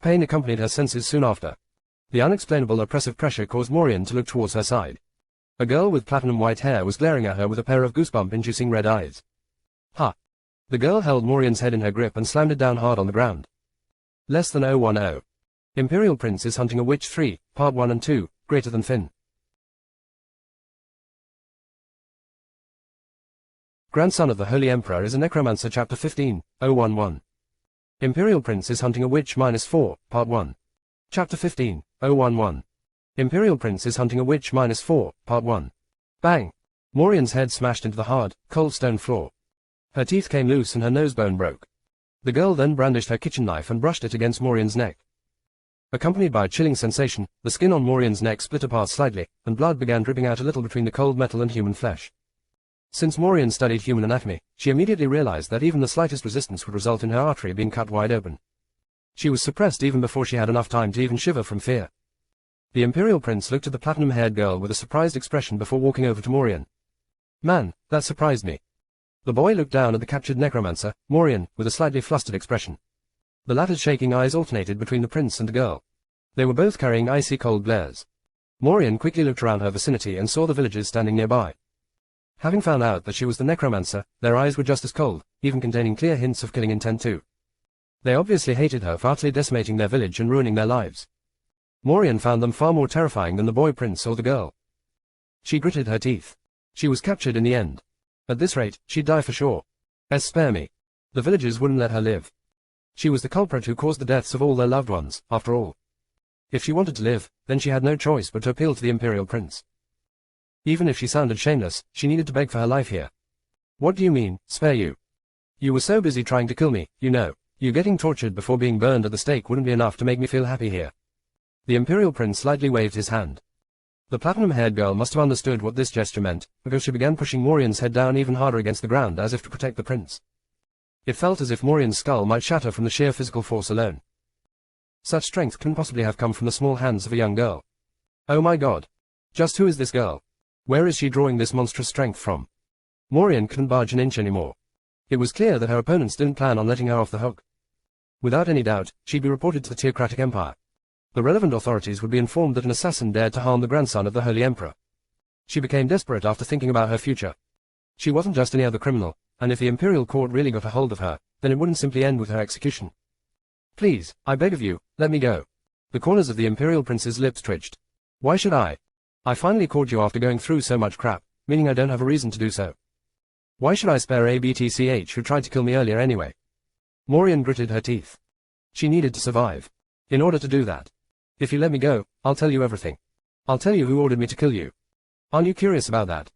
A: Pain accompanied her senses soon after. The unexplainable oppressive pressure caused Morian to look towards her side. A girl with platinum white hair was glaring at her with a pair of goosebump-inducing red eyes. Ha! The girl held Morian's head in her grip and slammed it down hard on the ground. Less than 010. Imperial Prince is hunting a witch 3, Part 1 and 2, greater than Finn. Grandson of the Holy Emperor is a Necromancer Chapter 15, 011. Imperial Prince is hunting a witch -4, Part 1. Chapter 15, 011. Imperial Prince is hunting a witch -4, Part 1. Bang! Morian's head smashed into the hard, cold stone floor. Her teeth came loose and her nose bone broke. The girl then brandished her kitchen knife and brushed it against Morian's neck. Accompanied by a chilling sensation, the skin on Morian's neck split apart slightly, and blood began dripping out a little between the cold metal and human flesh. Since Morian studied human anatomy, she immediately realized that even the slightest resistance would result in her artery being cut wide open. She was suppressed even before she had enough time to even shiver from fear. The Imperial Prince looked at the platinum-haired girl with a surprised expression before walking over to Morian. Man, that surprised me. The boy looked down at the captured necromancer, Morian, with a slightly flustered expression. The latter's shaking eyes alternated between the prince and the girl. They were both carrying icy cold glares. Morian quickly looked around her vicinity and saw the villagers standing nearby. Having found out that she was the necromancer, their eyes were just as cold, even containing clear hints of killing intent too. They obviously hated her for utterly decimating their village and ruining their lives. Morian found them far more terrifying than the boy prince or the girl. She gritted her teeth. She was captured in the end. At this rate, she'd die for sure. Spare me. The villagers wouldn't let her live. She was the culprit who caused the deaths of all their loved ones, after all. If she wanted to live, then she had no choice but to appeal to the Imperial Prince. Even if she sounded shameless, she needed to beg for her life here. What do you mean, spare you? You were so busy trying to kill me, you know. You getting tortured before being burned at the stake wouldn't be enough to make me feel happy here. The Imperial Prince slightly waved his hand. The platinum-haired girl must have understood what this gesture meant, because she began pushing Morian's head down even harder against the ground as if to protect the prince. It felt as if Morian's skull might shatter from the sheer physical force alone. Such strength couldn't possibly have come from the small hands of a young girl. Oh my god. Just who is this girl? Where is she drawing this monstrous strength from? Morian couldn't budge an inch anymore. It was clear that her opponents didn't plan on letting her off the hook. Without any doubt, she'd be reported to the Theocratic Empire. The relevant authorities would be informed that an assassin dared to harm the grandson of the Holy Emperor. She became desperate after thinking about her future. She wasn't just any other criminal, and if the Imperial Court really got a hold of her, then it wouldn't simply end with her execution. Please, I beg of you, let me go. The corners of the Imperial Prince's lips twitched. Why should I? I finally caught you after going through so much crap, meaning I don't have a reason to do so. Why should I spare ABTCH who tried to kill me earlier anyway? Morian gritted her teeth. She needed to survive. In order to do that. If you let me go, I'll tell you everything. I'll tell you who ordered me to kill you. Aren't you curious about that?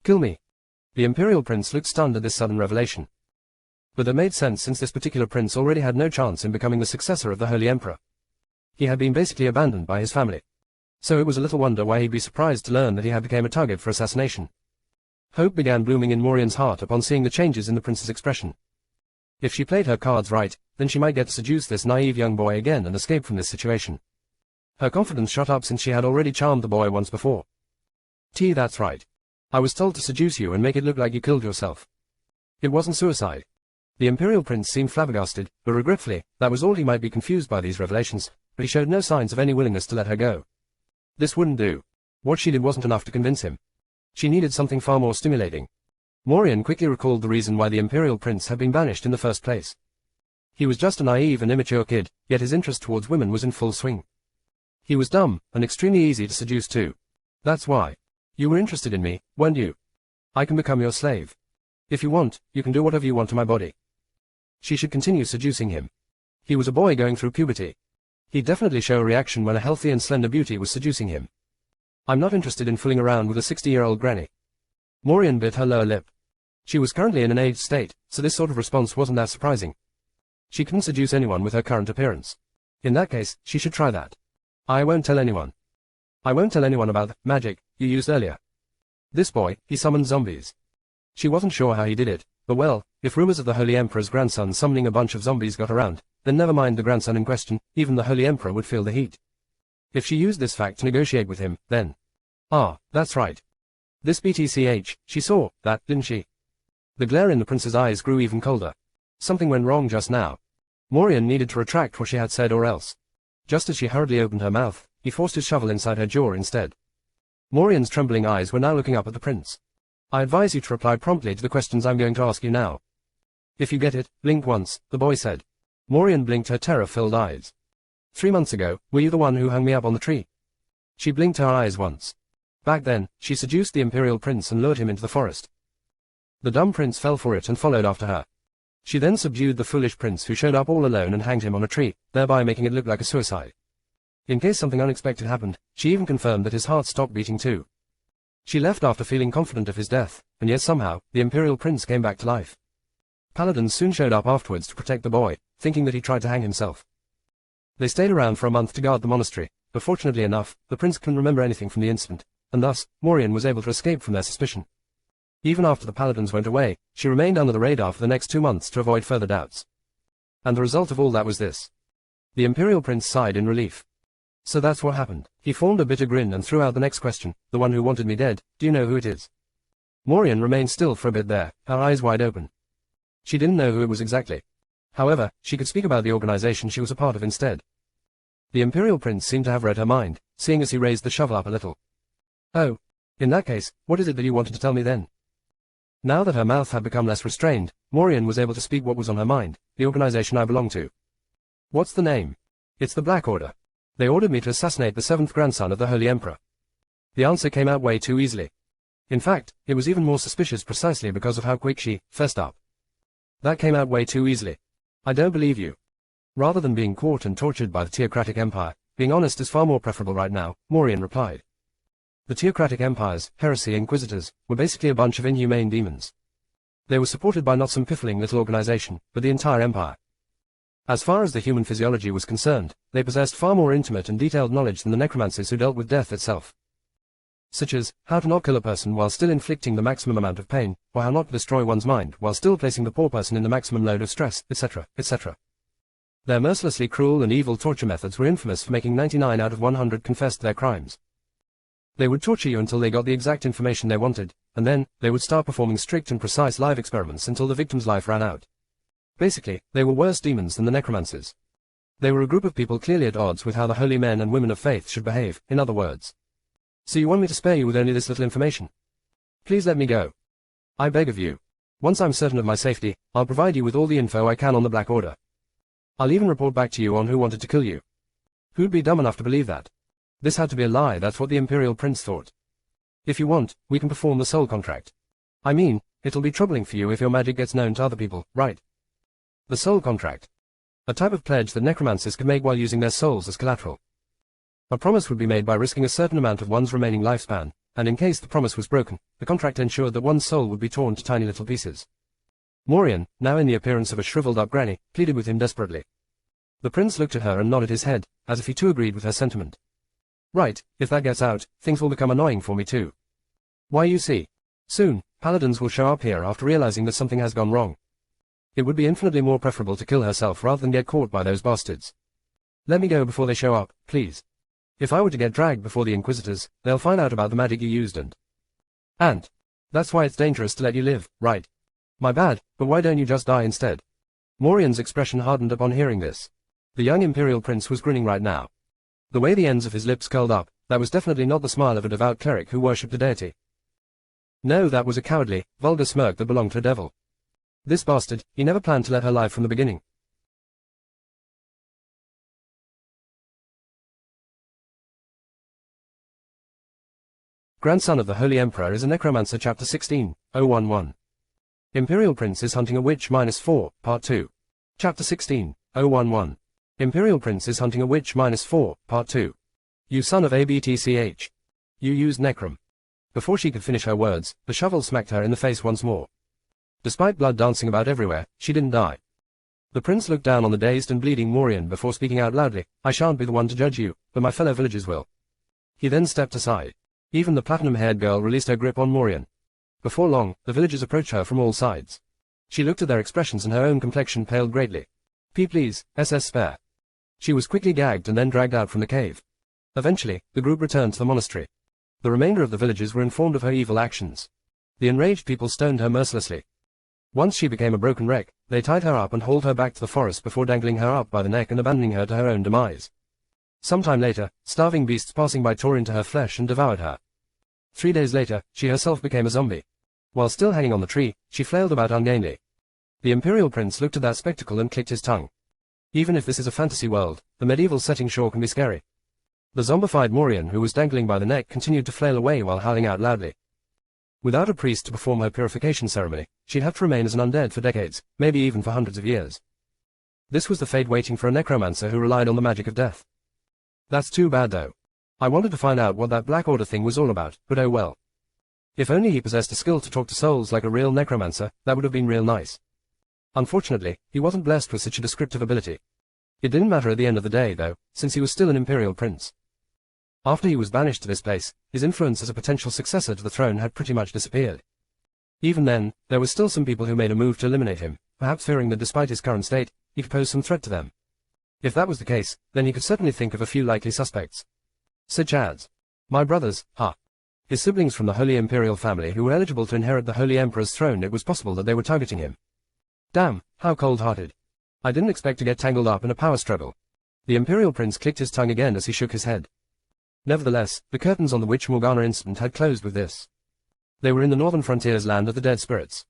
A: Kill me. The Imperial Prince looked stunned at this sudden revelation. But that made sense since this particular prince already had no chance in becoming the successor of the Holy Emperor. He had been basically abandoned by his family. So it was a little wonder why he'd be surprised to learn that he had become a target for assassination. Hope began blooming in Morian's heart upon seeing the changes in the prince's expression. If she played her cards right, then she might get to seduce this naive young boy again and escape from this situation. Her confidence shot up since she had already charmed the boy once before. That's right. I was told to seduce you and make it look like you killed yourself. It wasn't suicide. The Imperial Prince seemed flabbergasted, but regretfully, that was all. He might be confused by these revelations, but he showed no signs of any willingness to let her go. This wouldn't do. What she did wasn't enough to convince him. She needed something far more stimulating. Morian quickly recalled the reason why the Imperial Prince had been banished in the first place. He was just a naive and immature kid, yet his interest towards women was in full swing. He was dumb, and extremely easy to seduce too. That's why. You were interested in me, weren't you? I can become your slave. If you want, you can do whatever you want to my body. She should continue seducing him. He was a boy going through puberty. He'd definitely show a reaction when a healthy and slender beauty was seducing him. I'm not interested in fooling around with a 60-year-old granny. Maureen bit her lower lip. She was currently in an aged state, so this sort of response wasn't that surprising. She couldn't seduce anyone with her current appearance. In that case, she should try that. I won't tell anyone. I won't tell anyone about the magic you used earlier. This boy, he summoned zombies. She wasn't sure how he did it, but well, if rumors of the Holy Emperor's grandson summoning a bunch of zombies got around, then never mind the grandson in question, even the Holy Emperor would feel the heat. If she used this fact to negotiate with him, then... Ah, that's right. This BTCH, she saw that, didn't she? The glare in the prince's eyes grew even colder. Something went wrong just now. Maureen needed to retract what she had said or else. Just as she hurriedly opened her mouth, he forced his shovel inside her jaw instead. Maureen's trembling eyes were now looking up at the prince. I advise you to reply promptly to the questions I'm going to ask you now. If you get it, blink once, the boy said. Maureen blinked her terror-filled eyes. 3 months ago, were you the one who hung me up on the tree? She blinked her eyes once. Back then, she seduced the imperial prince and lured him into the forest. The dumb prince fell for it and followed after her. She then subdued the foolish prince who showed up all alone and hanged him on a tree, thereby making it look like a suicide. In case something unexpected happened, she even confirmed that his heart stopped beating too. She left after feeling confident of his death, and yet somehow, the imperial prince came back to life. Paladins soon showed up afterwards to protect the boy, thinking that he tried to hang himself. They stayed around for a month to guard the monastery, but fortunately enough, the prince couldn't remember anything from the incident, and thus, Maureen was able to escape from their suspicion. Even after the paladins went away, she remained under the radar for the next 2 months to avoid further doubts. And the result of all that was this. The imperial prince sighed in relief. So that's what happened. He formed a bitter grin and threw out the next question, the one who wanted me dead, do you know who it is? Maureen remained still for a bit there, her eyes wide open. She didn't know who it was exactly. However, she could speak about the organization she was a part of instead. The imperial prince seemed to have read her mind, seeing as he raised the shovel up a little. Oh. In that case, what is it that you wanted to tell me then? Now that her mouth had become less restrained, Maureen was able to speak what was on her mind, the organization I belong to. What's the name? It's the Black Order. They ordered me to assassinate the 7th grandson of the Holy Emperor. The answer came out way too easily. In fact, it was even more suspicious precisely because of how quick she fessed up. That came out way too easily. I don't believe you. Rather than being caught and tortured by the Theocratic Empire, being honest is far more preferable right now, Maureen replied. The Theocratic Empire's heresy inquisitors were basically a bunch of inhumane demons. They were supported by not some piffling little organization, but the entire empire. As far as the human physiology was concerned, they possessed far more intimate and detailed knowledge than the necromancers who dealt with death itself. Such as, how to not kill a person while still inflicting the maximum amount of pain, or how not to destroy one's mind while still placing the poor person in the maximum load of stress, etc., etc. Their mercilessly cruel and evil torture methods were infamous for making 99 out of 100 confess their crimes. They would torture you until they got the exact information they wanted, and then, they would start performing strict and precise live experiments until the victim's life ran out. Basically, they were worse demons than the necromancers. They were a group of people clearly at odds with how the holy men and women of faith should behave, in other words. So you want me to spare you with only this little information? Please let me go. I beg of you. Once I'm certain of my safety, I'll provide you with all the info I can on the Black Order. I'll even report back to you on who wanted to kill you. Who'd be dumb enough to believe that? This had to be a lie, that's what the Imperial Prince thought. If you want, we can perform the soul contract. I mean, it'll be troubling for you if your magic gets known to other people, right? The soul contract. A type of pledge that necromancers can make while using their souls as collateral. A promise would be made by risking a certain amount of one's remaining lifespan, and in case the promise was broken, the contract ensured that one's soul would be torn to tiny little pieces. Maureen, now in the appearance of a shriveled-up granny, pleaded with him desperately. The prince looked at her and nodded his head, as if he too agreed with her sentiment. Right, if that gets out, things will become annoying for me too. Why, you see. Soon, paladins will show up here after realizing that something has gone wrong. It would be infinitely more preferable to kill herself rather than get caught by those bastards. Let me go before they show up, please. If I were to get dragged before the Inquisitors, they'll find out about the magic you used and that's why it's dangerous to let you live, right? My bad, but why don't you just die instead? Maureen's expression hardened upon hearing this. The young Imperial Prince was grinning right now. The way the ends of his lips curled up, that was definitely not the smile of a devout cleric who worshipped a deity. No, that was a cowardly, vulgar smirk that belonged to a devil. This bastard, he never planned to let her live from the beginning. Grandson of the Holy Emperor is a Necromancer Chapter 16, 011. Imperial Prince is hunting a witch -4, Part 2. Chapter 16, 011. Imperial Prince is hunting a witch -4, Part 2. You son of ABTCH. You used Necrom. Before she could finish her words, the shovel smacked her in the face once more. Despite blood dancing about everywhere, she didn't die. The prince looked down on the dazed and bleeding Morian before speaking out loudly, I shan't be the one to judge you, but my fellow villagers will. He then stepped aside. Even the platinum-haired girl released her grip on Morian. Before long, the villagers approached her from all sides. She looked at their expressions and her own complexion paled greatly. Please, SS spare. She was quickly gagged and then dragged out from the cave. Eventually, the group returned to the monastery. The remainder of the villagers were informed of her evil actions. The enraged people stoned her mercilessly. Once she became a broken wreck, they tied her up and hauled her back to the forest before dangling her up by the neck and abandoning her to her own demise. Sometime later, starving beasts passing by tore into her flesh and devoured her. 3 days later, she herself became a zombie. While still hanging on the tree, she flailed about ungainly. The Imperial Prince looked at that spectacle and clicked his tongue. Even if this is a fantasy world, the medieval setting sure can be scary. The zombified Morian who was dangling by the neck continued to flail away while howling out loudly. Without a priest to perform her purification ceremony, she'd have to remain as an undead for decades, maybe even for hundreds of years. This was the fate waiting for a necromancer who relied on the magic of death. That's too bad though. I wanted to find out what that Black Order thing was all about, but oh well. If only he possessed a skill to talk to souls like a real necromancer, that would have been real nice. Unfortunately, he wasn't blessed with such a descriptive ability. It didn't matter at the end of the day though, since he was still an Imperial Prince. After he was banished to this place, his influence as a potential successor to the throne had pretty much disappeared. Even then, there were still some people who made a move to eliminate him, perhaps fearing that despite his current state, he could pose some threat to them. If that was the case, then he could certainly think of a few likely suspects. Such as my brothers, his siblings from the Holy Imperial family who were eligible to inherit the Holy Emperor's throne. It was possible that they were targeting him. Damn, how cold-hearted. I didn't expect to get tangled up in a power struggle. The Imperial Prince clicked his tongue again as he shook his head. Nevertheless, the curtains on the Witch Morgana incident had closed with this. They were in the northern frontiers land of the dead spirits.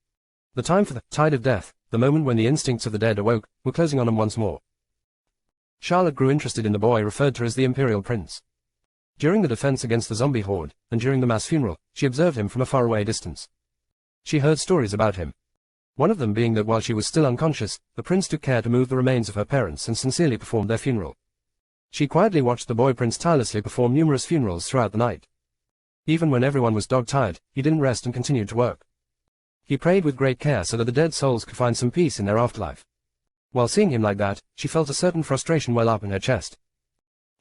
A: The time for the tide of death, the moment when the instincts of the dead awoke, were closing on them once more. Charlotte grew interested in the boy referred to as the Imperial Prince. During the defense against the zombie horde, and during the mass funeral, she observed him from a faraway distance. She heard stories about him. One of them being that while she was still unconscious, the prince took care to move the remains of her parents and sincerely performed their funeral. She quietly watched the boy prince tirelessly perform numerous funerals throughout the night. Even when everyone was dog-tired, he didn't rest and continued to work. He prayed with great care so that the dead souls could find some peace in their afterlife. While seeing him like that, she felt a certain frustration well up in her chest.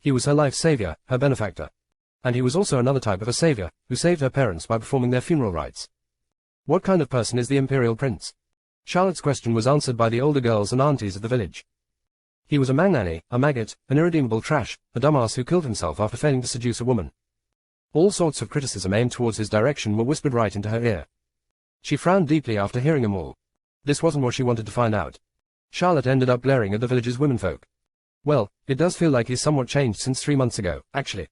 A: He was her life's savior, her benefactor. And he was also another type of a savior, who saved her parents by performing their funeral rites. What kind of person is the Imperial Prince? Charlotte's question was answered by the older girls and aunties of the village. He was a magnanny, a maggot, an irredeemable trash, a dumbass who killed himself after failing to seduce a woman. All sorts of criticism aimed towards his direction were whispered right into her ear. She frowned deeply after hearing them all. This wasn't what she wanted to find out. Charlotte ended up glaring at the village's womenfolk. Well, it does feel like he's somewhat changed since 3 months ago, actually.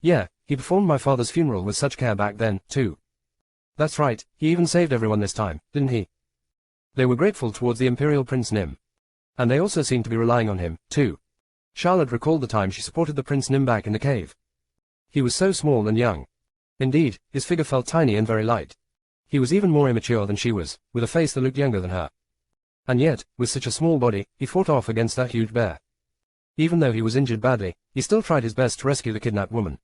A: Yeah, he performed my father's funeral with such care back then, too. That's right, he even saved everyone this time, didn't he? They were grateful towards the Imperial Prince Nim. And they also seemed to be relying on him, too. Charlotte recalled the time she supported the Prince Nim back in the cave. He was so small and young. Indeed, his figure felt tiny and very light. He was even more immature than she was, with a face that looked younger than her. And yet, with such a small body, he fought off against that huge bear. Even though he was injured badly, he still tried his best to rescue the kidnapped woman.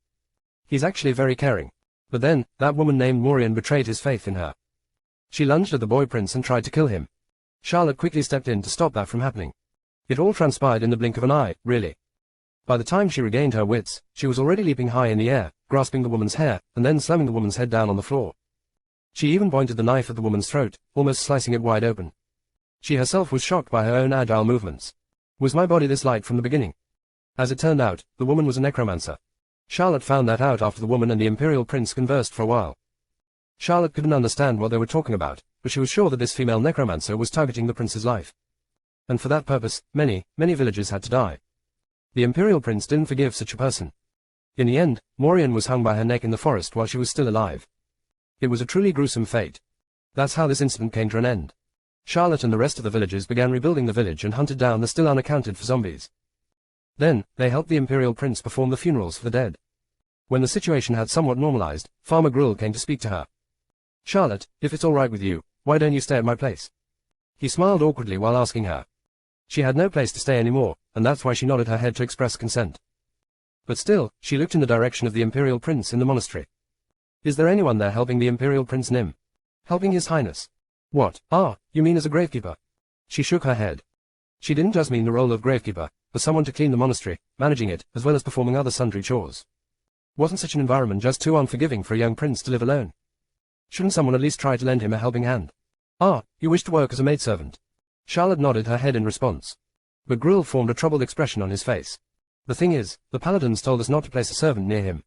A: He's actually very caring. But then, that woman named Morian betrayed his faith in her. She lunged at the boy prince and tried to kill him. Charlotte quickly stepped in to stop that from happening. It all transpired in the blink of an eye, really. By the time she regained her wits, she was already leaping high in the air, grasping the woman's hair, and then slamming the woman's head down on the floor. She even pointed the knife at the woman's throat, almost slicing it wide open. She herself was shocked by her own agile movements. Was my body this light from the beginning? As it turned out, the woman was a necromancer. Charlotte found that out after the woman and the Imperial Prince conversed for a while. Charlotte couldn't understand what they were talking about, but she was sure that this female necromancer was targeting the prince's life. And for that purpose, many villagers had to die. The Imperial Prince didn't forgive such a person. In the end, Morian was hung by her neck in the forest while she was still alive. It was a truly gruesome fate. That's how this incident came to an end. Charlotte and the rest of the villagers began rebuilding the village and hunted down the still unaccounted for zombies. Then, they helped the Imperial Prince perform the funerals for the dead. When the situation had somewhat normalized, Farmer Gruel came to speak to her. Charlotte, if it's all right with you, why don't you stay at my place? He smiled awkwardly while asking her. She had no place to stay anymore, and that's why she nodded her head to express consent. But still, she looked in the direction of the Imperial Prince in the monastery. Is there anyone there helping the Imperial Prince Nim? Helping His Highness? What? Ah, you mean as a gravekeeper? She shook her head. She didn't just mean the role of gravekeeper, but someone to clean the monastery, managing it, as well as performing other sundry chores. Wasn't such an environment just too unforgiving for a young prince to live alone? Shouldn't someone at least try to lend him a helping hand? Ah, you wish to work as a maidservant? Charlotte nodded her head in response. But Gruel formed a troubled expression on his face. The thing is, the paladins told us not to place a servant near him.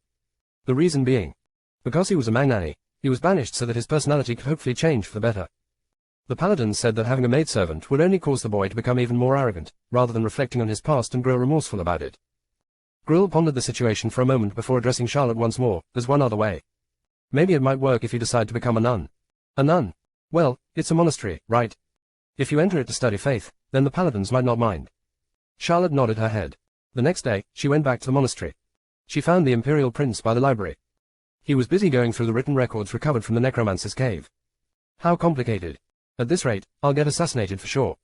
A: The reason being, because he was a magnanny, he was banished so that his personality could hopefully change for the better. The paladins said that having a maidservant would only cause the boy to become even more arrogant, rather than reflecting on his past and grow remorseful about it. Gruel pondered the situation for a moment before addressing Charlotte once more. There's one other way. Maybe it might work if you decide to become a nun. A nun? Well, it's a monastery, right? If you enter it to study faith, then the paladins might not mind. Charlotte nodded her head. The next day, she went back to the monastery. She found the Imperial Prince by the library. He was busy going through the written records recovered from the Necromancer's cave. How complicated. At this rate, I'll get assassinated for sure.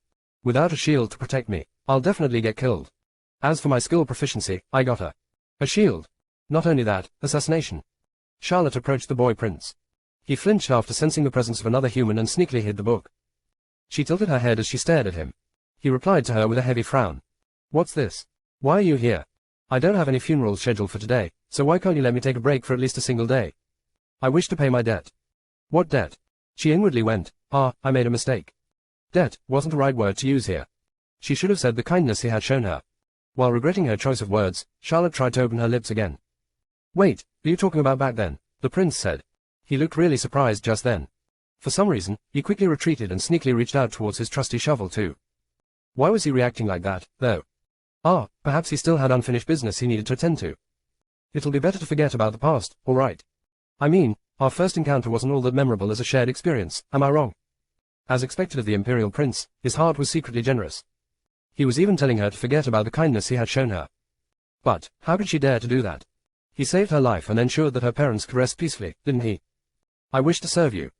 A: Without a shield to protect me, I'll definitely get killed. As for my skill proficiency, I got a shield. Not only that, assassination. Charlotte approached the boy prince. He flinched after sensing the presence of another human and sneakily hid the book. She tilted her head as she stared at him. He replied to her with a heavy frown. What's this? Why are you here? I don't have any funerals scheduled for today, so why can't you let me take a break for at least a single day? I wish to pay my debt. What debt? She inwardly went, I made a mistake. Debt wasn't the right word to use here. She should have said the kindness he had shown her. While regretting her choice of words, Charlotte tried to open her lips again. Wait, are you talking about back then? The prince said. He looked really surprised just then. For some reason, he quickly retreated and sneakily reached out towards his trusty shovel too. Why was he reacting like that, though? Perhaps he still had unfinished business he needed to attend to. It'll be better to forget about the past, all right. I mean, our first encounter wasn't all that memorable as a shared experience, am I wrong? As expected of the Imperial Prince, his heart was secretly generous. He was even telling her to forget about the kindness he had shown her. But, how could she dare to do that? He saved her life and ensured that her parents could rest peacefully, didn't he? I wish to serve you.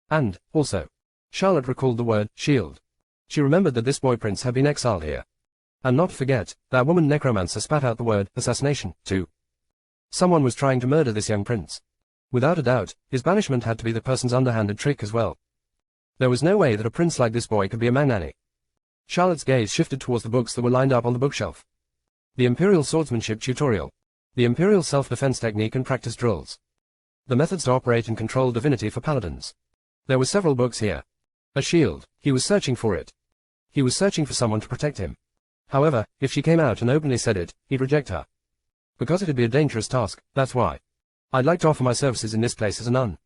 A: And, also. Charlotte recalled the word, shield. She remembered that this boy prince had been exiled here. And not to forget, that woman Necromancer spat out the word, assassination, too. Someone was trying to murder this young prince. Without a doubt, his banishment had to be the person's underhanded trick as well. There was no way that a prince like this boy could be a magnanny. Charlotte's gaze shifted towards the books that were lined up on the bookshelf. The Imperial Swordsmanship Tutorial. The Imperial Self-Defense Technique and Practice Drills. The Methods to Operate and Control Divinity for Paladins. There were several books here. A shield. He was searching for it. He was searching for someone to protect him. However, if she came out and openly said it, he'd reject her. Because it'd be a dangerous task, that's why. I'd like to offer my services in this place as a nun.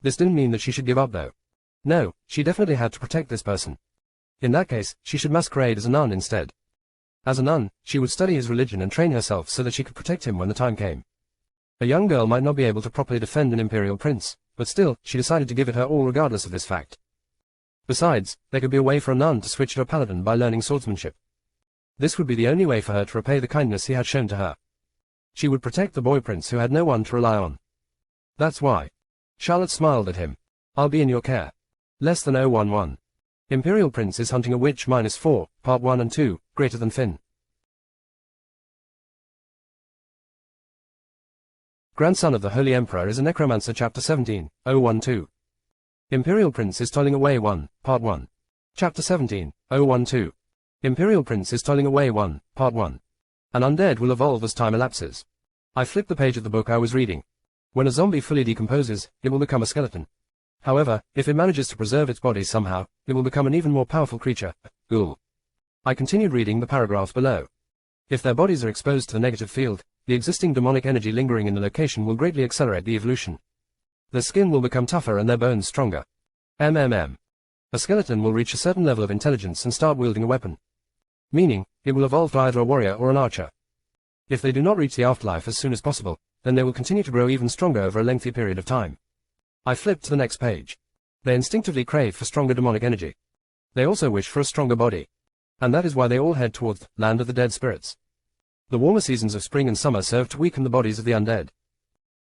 A: This didn't mean that she should give up though. No, she definitely had to protect this person. In that case, she should masquerade as a nun instead. As a nun, she would study his religion and train herself so that she could protect him when the time came. A young girl might not be able to properly defend an imperial prince, but still, she decided to give it her all regardless of this fact. Besides, there could be a way for a nun to switch to a paladin by learning swordsmanship. This would be the only way for her to repay the kindness he had shown to her. She would protect the boy prince who had no one to rely on. That's why. Charlotte smiled at him. I'll be in your care. Less than 011. Imperial Prince is hunting a witch -4, Part 1 and 2, greater than Finn. Grandson of the Holy Emperor is a Necromancer Chapter 17, 012. Imperial Prince is toiling away 1, Part 1. Chapter 17, 012. Imperial Prince is toiling away 1, Part 1. An undead will evolve as time elapses. I flipped the page of the book I was reading. When a zombie fully decomposes, it will become a skeleton. However, if it manages to preserve its body somehow, it will become an even more powerful creature, a ghoul. I continued reading the paragraph below. If their bodies are exposed to the negative field, the existing demonic energy lingering in the location will greatly accelerate the evolution. Their skin will become tougher and their bones stronger. A skeleton will reach a certain level of intelligence and start wielding a weapon. Meaning, it will evolve to either a warrior or an archer. If they do not reach the afterlife as soon as possible, then they will continue to grow even stronger over a lengthy period of time. I flipped to the next page. They instinctively crave for stronger demonic energy. They also wish for a stronger body. And that is why they all head towards the land of the dead spirits. The warmer seasons of spring and summer served to weaken the bodies of the undead.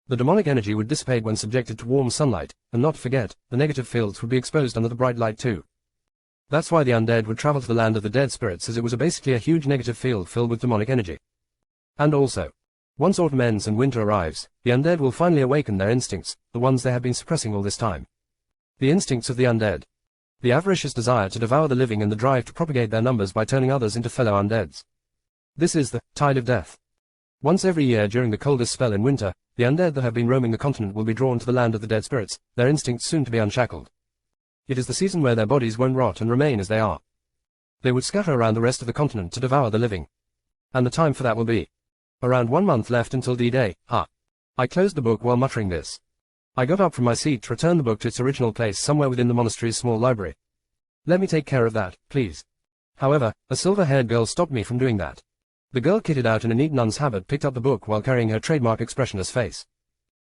A: The demonic energy would dissipate when subjected to warm sunlight, and not to forget, the negative fields would be exposed under the bright light too. That's why the undead would travel to the land of the dead spirits, as it was basically a huge negative field filled with demonic energy. And also, once autumn ends and winter arrives, the undead will finally awaken their instincts, the ones they have been suppressing all this time. The instincts of the undead. The avaricious desire to devour the living and the drive to propagate their numbers by turning others into fellow undeads. This is the tide of death. Once every year during the coldest spell in winter, the undead that have been roaming the continent will be drawn to the land of the dead spirits, their instincts soon to be unshackled. It is the season where their bodies won't rot and remain as they are. They would scatter around the rest of the continent to devour the living. And the time for that will be around 1 month left until D-Day. I closed the book while muttering this. I got up from my seat to return the book to its original place somewhere within the monastery's small library. Let me take care of that, please. However, a silver-haired girl stopped me from doing that. The girl, kitted out in a neat nun's habit, picked up the book while carrying her trademark expressionless face.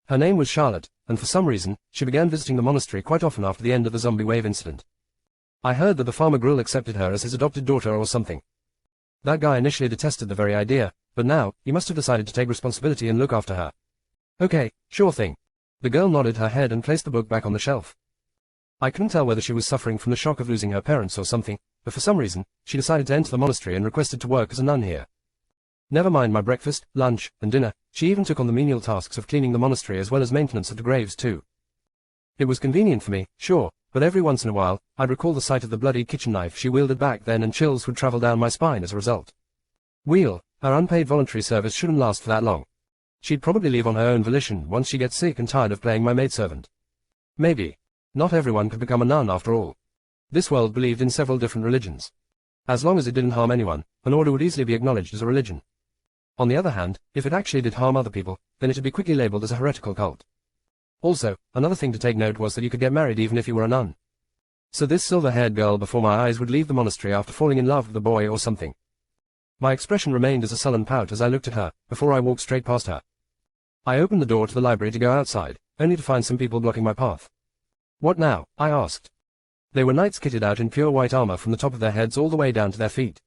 A: Her name was Charlotte, and for some reason, she began visiting the monastery quite often after the end of the zombie wave incident. I heard that the farmer Grill accepted her as his adopted daughter or something. That guy initially detested the very idea, but now, he must have decided to take responsibility and look after her. Okay, sure thing. The girl nodded her head and placed the book back on the shelf. I couldn't tell whether she was suffering from the shock of losing her parents or something, but for some reason, she decided to enter the monastery and requested to work as a nun here. Never mind my breakfast, lunch, and dinner, she even took on the menial tasks of cleaning the monastery as well as maintenance of the graves too. It was convenient for me, sure, but every once in a while, I'd recall the sight of the bloody kitchen knife she wielded back then and chills would travel down my spine as a result. Her unpaid voluntary service shouldn't last for that long. She'd probably leave on her own volition once she gets sick and tired of playing my maidservant. Maybe. Not everyone could become a nun after all. This world believed in several different religions. As long as it didn't harm anyone, an order would easily be acknowledged as a religion. On the other hand, if it actually did harm other people, then it would be quickly labeled as a heretical cult. Also, another thing to take note was that you could get married even if you were a nun. So this silver-haired girl before my eyes would leave the monastery after falling in love with the boy or something. My expression remained as a sullen pout as I looked at her, before I walked straight past her. I opened the door to the library to go outside, only to find some people blocking my path. What now? I asked. They were knights kitted out in pure white armor from the top of their heads all the way down to their feet.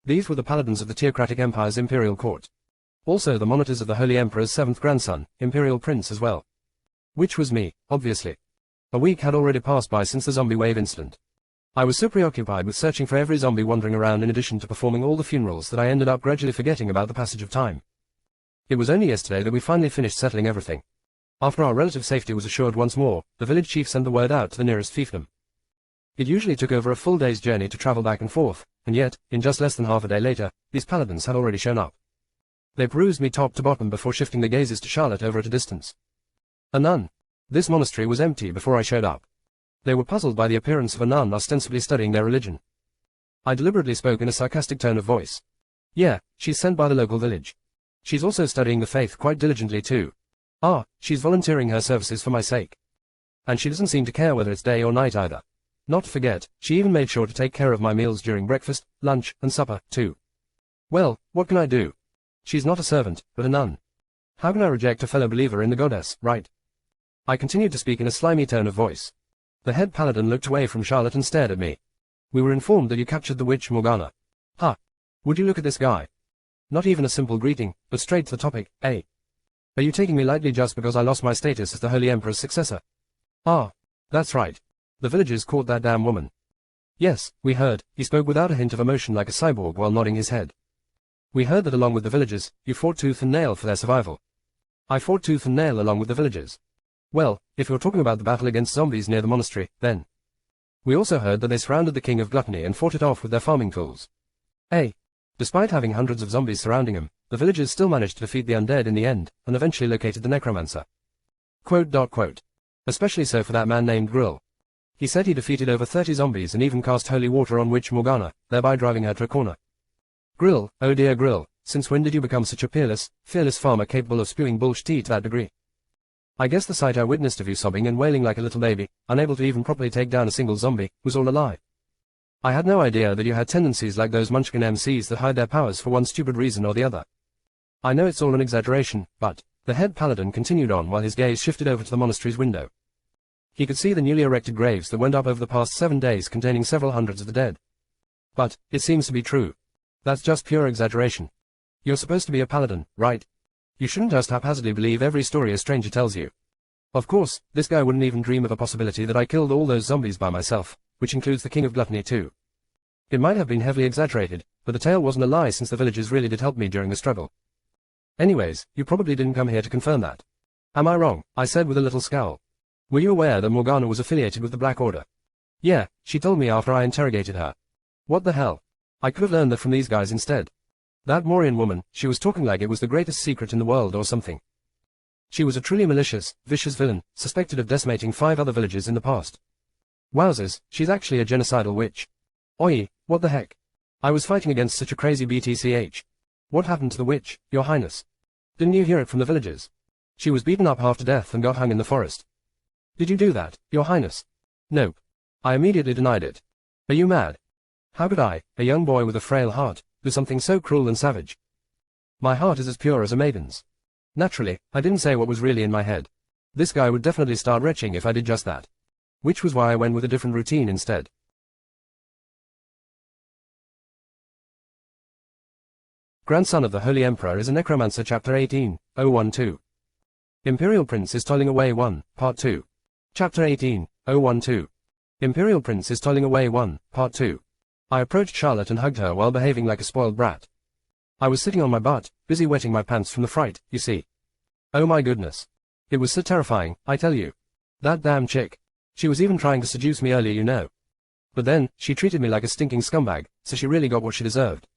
A: These were the paladins of the Theocratic Empire's imperial court. Also the monitors of the Holy Emperor's 7th grandson, imperial prince as well. Which was me, obviously. A week had already passed by since the zombie wave incident. I was so preoccupied with searching for every zombie wandering around in addition to performing all the funerals that I ended up gradually forgetting about the passage of time. It was only yesterday that we finally finished settling everything. After our relative safety was assured once more, the village chief sent the word out to the nearest fiefdom. It usually took over a full day's journey to travel back and forth, and yet, in just less than half a day later, these paladins had already shown up. They perused me top to bottom before shifting their gazes to Charlotte over at a distance. A nun. This monastery was empty before I showed up. They were puzzled by the appearance of a nun ostensibly studying their religion. I deliberately spoke in a sarcastic tone of voice. Yeah, she's sent by the local village. She's also studying the faith quite diligently too. She's volunteering her services for my sake. And she doesn't seem to care whether it's day or night either. Not to forget, she even made sure to take care of my meals during breakfast, lunch, and supper, too. Well, what can I do? She's not a servant, but a nun. How can I reject a fellow believer in the goddess, right? I continued to speak in a slimy tone of voice. The head paladin looked away from Charlotte and stared at me. We were informed that you captured the witch Morgana. Would you look at this guy? Not even a simple greeting, but straight to the topic, eh? Are you taking me lightly just because I lost my status as the Holy Emperor's successor? That's right. The villagers caught that damn woman. Yes, we heard, he spoke without a hint of emotion like a cyborg while nodding his head. We heard that along with the villagers, you fought tooth and nail for their survival. I fought tooth and nail along with the villagers. Well, if you're talking about the battle against zombies near the monastery, then. We also heard that they surrounded the King of Gluttony and fought it off with their farming tools. Despite having hundreds of zombies surrounding him, the villagers still managed to defeat the undead in the end, and eventually located the Necromancer. Quote. Especially so for that man named Grill. He said he defeated over 30 zombies and even cast holy water on Witch Morgana, thereby driving her to a corner. Grill, oh dear Grill, since when did you become such a fearless farmer capable of spewing bullshit to that degree? I guess the sight I witnessed of you sobbing and wailing like a little baby, unable to even properly take down a single zombie, was all a lie. I had no idea that you had tendencies like those Munchkin MCs that hide their powers for one stupid reason or the other. I know it's all an exaggeration, but, the head paladin continued on while his gaze shifted over to the monastery's window. He could see the newly erected graves that went up over the past 7 days containing several hundreds of the dead. But, it seems to be true. That's just pure exaggeration. You're supposed to be a paladin, right? You shouldn't just haphazardly believe every story a stranger tells you. Of course, this guy wouldn't even dream of a possibility that I killed all those zombies by myself, which includes the King of Gluttony too. It might have been heavily exaggerated, but the tale wasn't a lie since the villagers really did help me during the struggle. Anyways, you probably didn't come here to confirm that. Am I wrong? I said with a little scowl. Were you aware that Morgana was affiliated with the Black Order? Yeah, she told me after I interrogated her. What the hell? I could have learned that from these guys instead. That Mauryan woman, she was talking like it was the greatest secret in the world or something. She was a truly malicious, vicious villain, suspected of decimating 5 other villages in the past. Wowzers, she's actually a genocidal witch. Oi, what the heck? I was fighting against such a crazy BTCH. What happened to the witch, Your Highness? Didn't you hear it from the villagers? She was beaten up half to death and got hung in the forest. Did you do that, Your Highness? Nope. I immediately denied it. Are you mad? How could I, a young boy with a frail heart, do something so cruel and savage? My heart is as pure as a maiden's. Naturally, I didn't say what was really in my head. This guy would definitely start retching if I did just that. Which was why I went with a different routine instead. Grandson of the Holy Emperor is a Necromancer Chapter 18, 012. Imperial Prince is toiling away 1, Part 2. Chapter 18, 012. Imperial Prince is toiling away 1, Part 2. I approached Charlotte and hugged her while behaving like a spoiled brat. I was sitting on my butt, busy wetting my pants from the fright, you see. Oh my goodness. It was so terrifying, I tell you. That damn chick. She was even trying to seduce me earlier, you know. But then, she treated me like a stinking scumbag, so she really got what she deserved.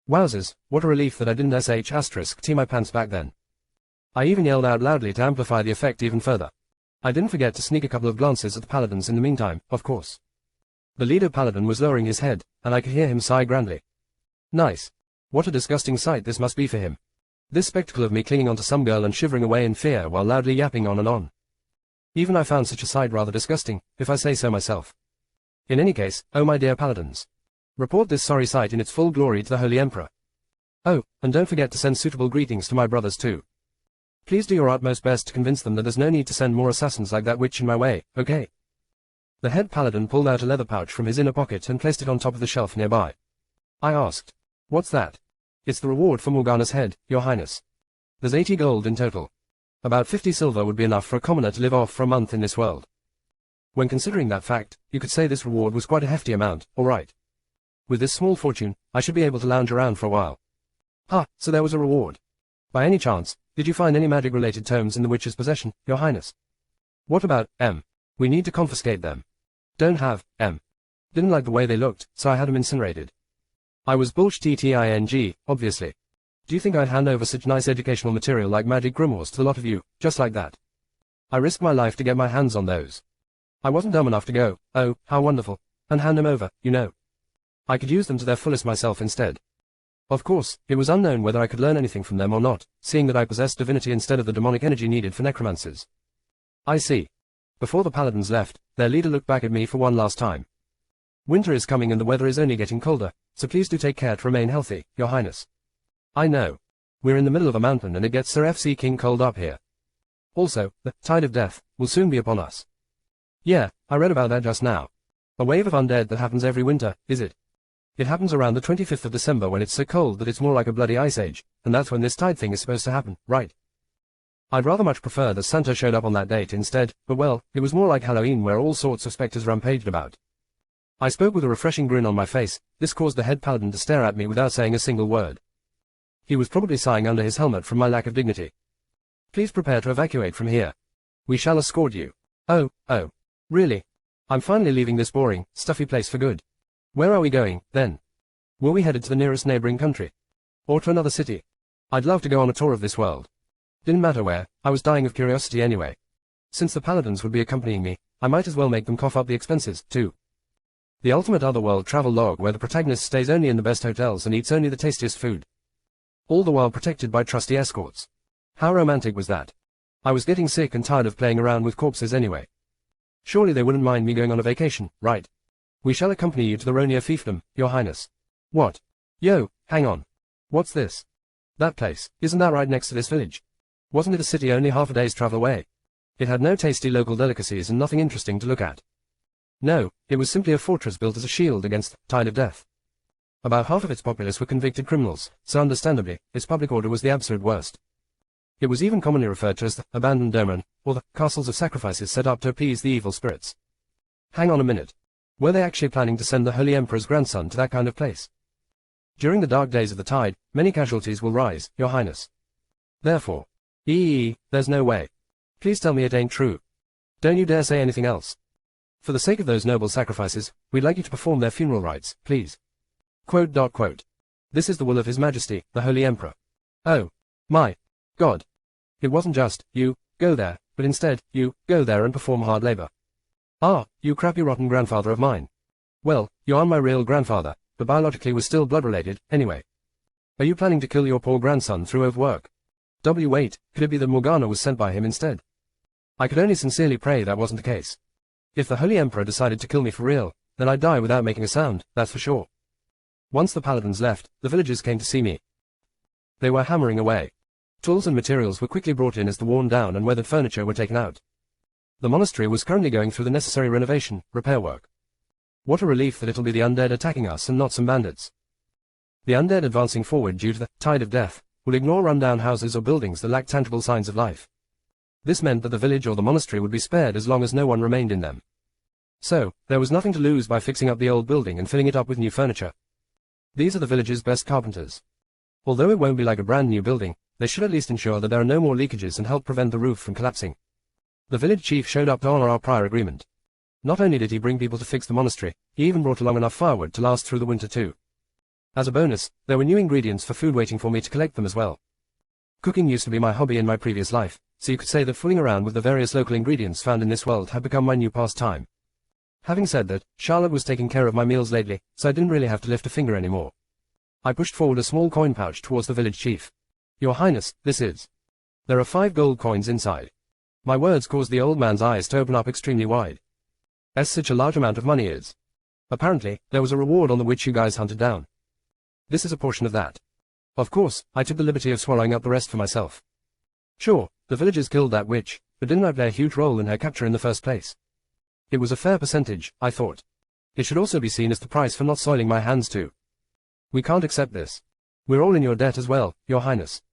A: Wowzers, what a relief that I didn't **T my pants back then. I even yelled out loudly to amplify the effect even further. I didn't forget to sneak a couple of glances at the paladins in the meantime, of course. The leader paladin was lowering his head, and I could hear him sigh grandly. Nice. What a disgusting sight this must be for him. This spectacle of me clinging onto some girl and shivering away in fear while loudly yapping on and on. Even I found such a sight rather disgusting, if I say so myself. In any case, oh my dear paladins. Report this sorry sight in its full glory to the Holy Emperor. Oh, and don't forget to send suitable greetings to my brothers too. Please do your utmost best to convince them that there's no need to send more assassins like that witch in my way, okay? The head paladin pulled out a leather pouch from his inner pocket and placed it on top of the shelf nearby. I asked, what's that? It's the reward for Morgana's head, Your Highness. There's 80 gold in total. About 50 silver would be enough for a commoner to live off for a month in this world. When considering that fact, you could say this reward was quite a hefty amount, alright. With this small fortune, I should be able to lounge around for a while. So there was a reward. By any chance, did you find any magic-related tomes in the witch's possession, Your Highness? What about, we need to confiscate them. Don't have, Didn't like the way they looked, so I had them incinerated. I was bullshitting, obviously. Do you think I'd hand over such nice educational material like magic grimoires to the lot of you, just like that? I risked my life to get my hands on those. I wasn't dumb enough to go, oh, how wonderful, and hand them over, you know. I could use them to their fullest myself instead. Of course, it was unknown whether I could learn anything from them or not, seeing that I possessed divinity instead of the demonic energy needed for necromancers. I see. Before the paladins left, their leader looked back at me for one last time. Winter is coming and the weather is only getting colder, so please do take care to remain healthy, Your Highness. I know. We're in the middle of a mountain and it gets Sir FC King cold up here. Also, the tide of death will soon be upon us. Yeah, I read about that just now. A wave of undead that happens every winter, is it? It happens around the 25th of December when it's so cold that it's more like a bloody ice age, and that's when this tide thing is supposed to happen, right? I'd rather much prefer that Santa showed up on that date instead, but well, it was more like Halloween where all sorts of specters rampaged about. I spoke with a refreshing grin on my face. This caused the head paladin to stare at me without saying a single word. He was probably sighing under his helmet from my lack of dignity. Please prepare to evacuate from here. We shall escort you. Oh, really? I'm finally leaving this boring, stuffy place for good. Where are we going, then? Were we headed to the nearest neighboring country? Or to another city? I'd love to go on a tour of this world. Didn't matter where, I was dying of curiosity anyway. Since the paladins would be accompanying me, I might as well make them cough up the expenses, too. The ultimate otherworld travel log where the protagonist stays only in the best hotels and eats only the tastiest food. All the while protected by trusty escorts. How romantic was that? I was getting sick and tired of playing around with corpses anyway. Surely they wouldn't mind me going on a vacation, right? We shall accompany you to the Ronia fiefdom, Your Highness. What? Yo, hang on. What's this? That place, isn't that right next to this village? Wasn't it a city only half a day's travel away? It had no tasty local delicacies and nothing interesting to look at. No, it was simply a fortress built as a shield against the tide of death. About half of its populace were convicted criminals, so understandably, its public order was the absolute worst. It was even commonly referred to as the abandoned domain, or the castles of sacrifices set up to appease the evil spirits. Hang on a minute. Were they actually planning to send the Holy Emperor's grandson to that kind of place? During the dark days of the tide, many casualties will rise, Your Highness. Therefore, there's no way. Please tell me it ain't true. Don't you dare say anything else. For the sake of those noble sacrifices, we'd like you to perform their funeral rites, please. Quote. This is the will of His Majesty, the Holy Emperor. Oh. My. God. It wasn't just, you, go there, but instead, you, go there and perform hard labor. Ah, you crappy rotten grandfather of mine. Well, you aren't my real grandfather, but biologically we're still blood-related, anyway. Are you planning to kill your poor grandson through overwork? Wait, could it be that Morgana was sent by him instead? I could only sincerely pray that wasn't the case. If the Holy Emperor decided to kill me for real, then I'd die without making a sound, that's for sure. Once the paladins left, the villagers came to see me. They were hammering away. Tools and materials were quickly brought in as the worn-down and weathered furniture were taken out. The monastery was currently going through the necessary renovation, repair work. What a relief that it'll be the undead attacking us and not some bandits. The undead advancing forward due to the tide of death will ignore run-down houses or buildings that lack tangible signs of life. This meant that the village or the monastery would be spared as long as no one remained in them. So, there was nothing to lose by fixing up the old building and filling it up with new furniture. These are the village's best carpenters. Although it won't be like a brand new building, they should at least ensure that there are no more leakages and help prevent the roof from collapsing. The village chief showed up to honor our prior agreement. Not only did he bring people to fix the monastery, he even brought along enough firewood to last through the winter too. As a bonus, there were new ingredients for food waiting for me to collect them as well. Cooking used to be my hobby in my previous life, so you could say that fooling around with the various local ingredients found in this world had become my new pastime. Having said that, Charlotte was taking care of my meals lately, so I didn't really have to lift a finger anymore. I pushed forward a small coin pouch towards the village chief. Your Highness, this is. There are 5 gold coins inside. My words caused the old man's eyes to open up extremely wide. As such a large amount of money is. Apparently, there was a reward on the witch you guys hunted down. This is a portion of that. Of course, I took the liberty of swallowing up the rest for myself. Sure, the villagers killed that witch, but didn't I play a huge role in her capture in the first place? It was a fair percentage, I thought. It should also be seen as the price for not soiling my hands too. We can't accept this. We're all in your debt as well, Your Highness.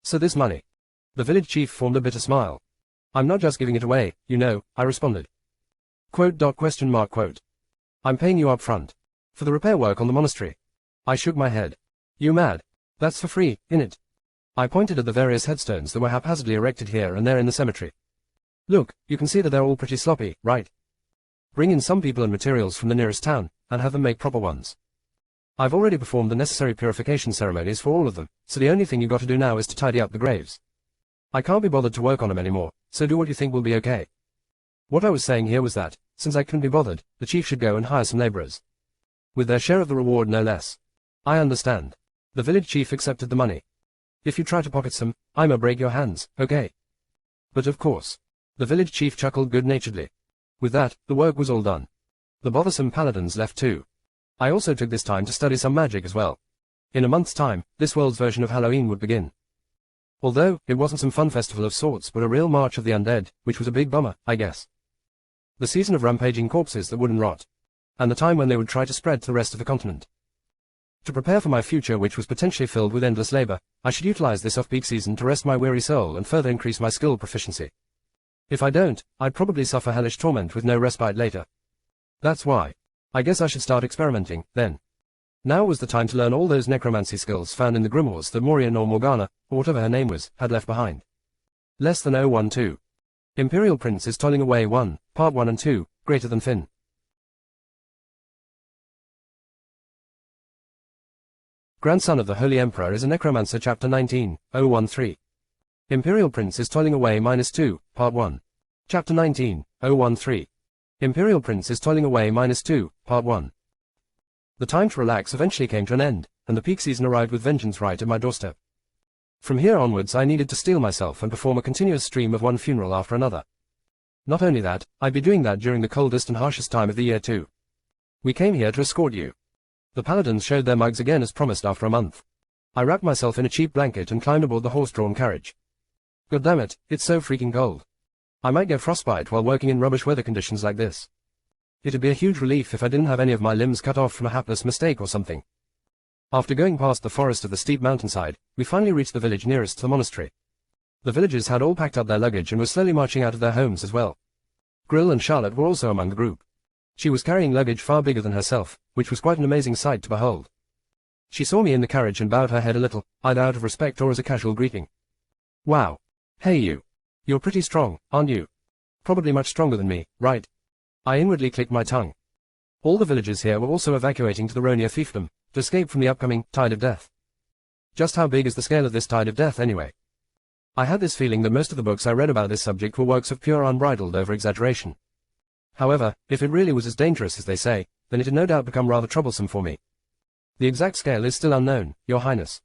A: So this money. The village chief formed a bitter smile. I'm not just giving it away, you know, I responded. Quote. I'm paying you up front. For the repair work on the monastery. I shook my head. You mad? That's for free, innit? I pointed at the various headstones that were haphazardly erected here and there in the cemetery. Look, you can see that they're all pretty sloppy, right? Bring in some people and materials from the nearest town, and have them make proper ones. I've already performed the necessary purification ceremonies for all of them, so the only thing you got to do now is to tidy up the graves. I can't be bothered to work on them anymore, so do what you think will be okay. What I was saying here was that, since I couldn't be bothered, the chief should go and hire some laborers. With their share of the reward no less. I understand. The village chief accepted the money. If you try to pocket some, I'ma break your hands, okay? But of course. The village chief chuckled good-naturedly. With that, the work was all done. The bothersome paladins left too. I also took this time to study some magic as well. In a month's time, this world's version of Halloween would begin. Although, it wasn't some fun festival of sorts but a real march of the undead, which was a big bummer, I guess. The season of rampaging corpses that wouldn't rot. And the time when they would try to spread to the rest of the continent. To prepare for my future, which was potentially filled with endless labor, I should utilize this off-peak season to rest my weary soul and further increase my skill proficiency. If I don't, I'd probably suffer hellish torment with no respite later. That's why. I guess I should start experimenting, then. Now was the time to learn all those necromancy skills found in the grimoires that Morian or Morgana, or whatever her name was, had left behind. Less than 012. Imperial Prince is toiling away 1, Part 1 and 2, greater than Finn. Grandson of the Holy Emperor is a Necromancer Chapter 19, 013. Imperial Prince is toiling away -2, Part 1. Chapter 19, 013. Imperial Prince is toiling away -2, Part 1. The time to relax eventually came to an end, and the peak season arrived with vengeance right at my doorstep. From here onwards I needed to steel myself and perform a continuous stream of one funeral after another. Not only that, I'd be doing that during the coldest and harshest time of the year too. We came here to escort you. The paladins showed their mugs again as promised after a month. I wrapped myself in a cheap blanket and climbed aboard the horse-drawn carriage. God damn it, it's so freaking cold. I might get frostbite while working in rubbish weather conditions like this. It'd be a huge relief if I didn't have any of my limbs cut off from a hapless mistake or something. After going past the forest of the steep mountainside, we finally reached the village nearest to the monastery. The villagers had all packed up their luggage and were slowly marching out of their homes as well. Grill and Charlotte were also among the group. She was carrying luggage far bigger than herself, which was quite an amazing sight to behold. She saw me in the carriage and bowed her head a little, either out of respect or as a casual greeting. Wow. Hey you. You're pretty strong, aren't you? Probably much stronger than me, right? I inwardly clicked my tongue. All the villagers here were also evacuating to the Ronia fiefdom, to escape from the upcoming tide of death. Just how big is the scale of this tide of death anyway? I had this feeling that most of the books I read about this subject were works of pure unbridled over-exaggeration. However, if it really was as dangerous as they say, then it had no doubt become rather troublesome for me. The exact scale is still unknown, Your Highness.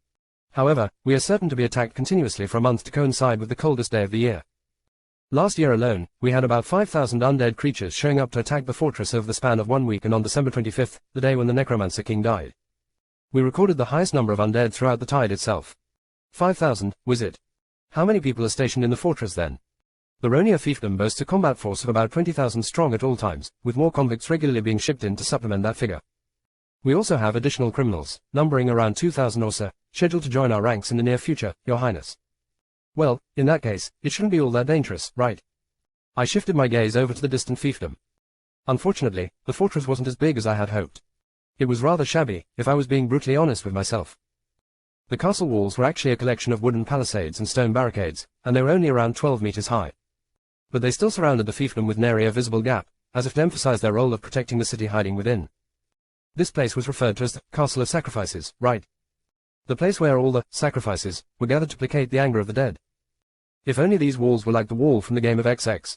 A: However, we are certain to be attacked continuously for a month to coincide with the coldest day of the year. Last year alone, we had about 5,000 undead creatures showing up to attack the fortress over the span of 1 week, and on December 25th, the day when the Necromancer King died, we recorded the highest number of undead throughout the tide itself. 5,000, was it? How many people are stationed in the fortress then? The Ronia fiefdom boasts a combat force of about 20,000 strong at all times, with more convicts regularly being shipped in to supplement that figure. We also have additional criminals, numbering around 2,000 or so, scheduled to join our ranks in the near future, Your Highness. Well, in that case, it shouldn't be all that dangerous, right? I shifted my gaze over to the distant fiefdom. Unfortunately, the fortress wasn't as big as I had hoped. It was rather shabby, if I was being brutally honest with myself. The castle walls were actually a collection of wooden palisades and stone barricades, and they were only around 12 meters high. But they still surrounded the fiefdom with nary a visible gap, as if to emphasize their role of protecting the city hiding within. This place was referred to as the Castle of Sacrifices, right? The place where all the sacrifices were gathered to placate the anger of the dead. If only these walls were like the wall from the game of XX.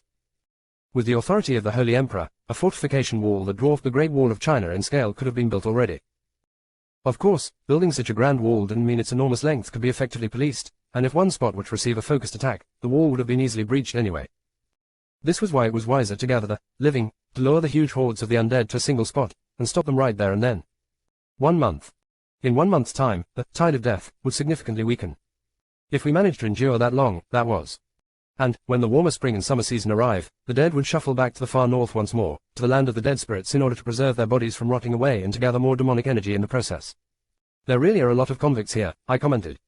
A: With the authority of the Holy Emperor, a fortification wall that dwarfed the Great Wall of China in scale could have been built already. Of course, building such a grand wall didn't mean its enormous length could be effectively policed, and if one spot were to receive a focused attack, the wall would have been easily breached anyway. This was why it was wiser to gather the living, to lure the huge hordes of the undead to a single spot, and stop them right there and then. 1 month. In 1 month's time, the tide of death would significantly weaken. If we managed to endure that long, that was. And, when the warmer spring and summer season arrive, the dead would shuffle back to the far north once more, to the land of the dead spirits in order to preserve their bodies from rotting away and to gather more demonic energy in the process. There really are a lot of convicts here, I commented.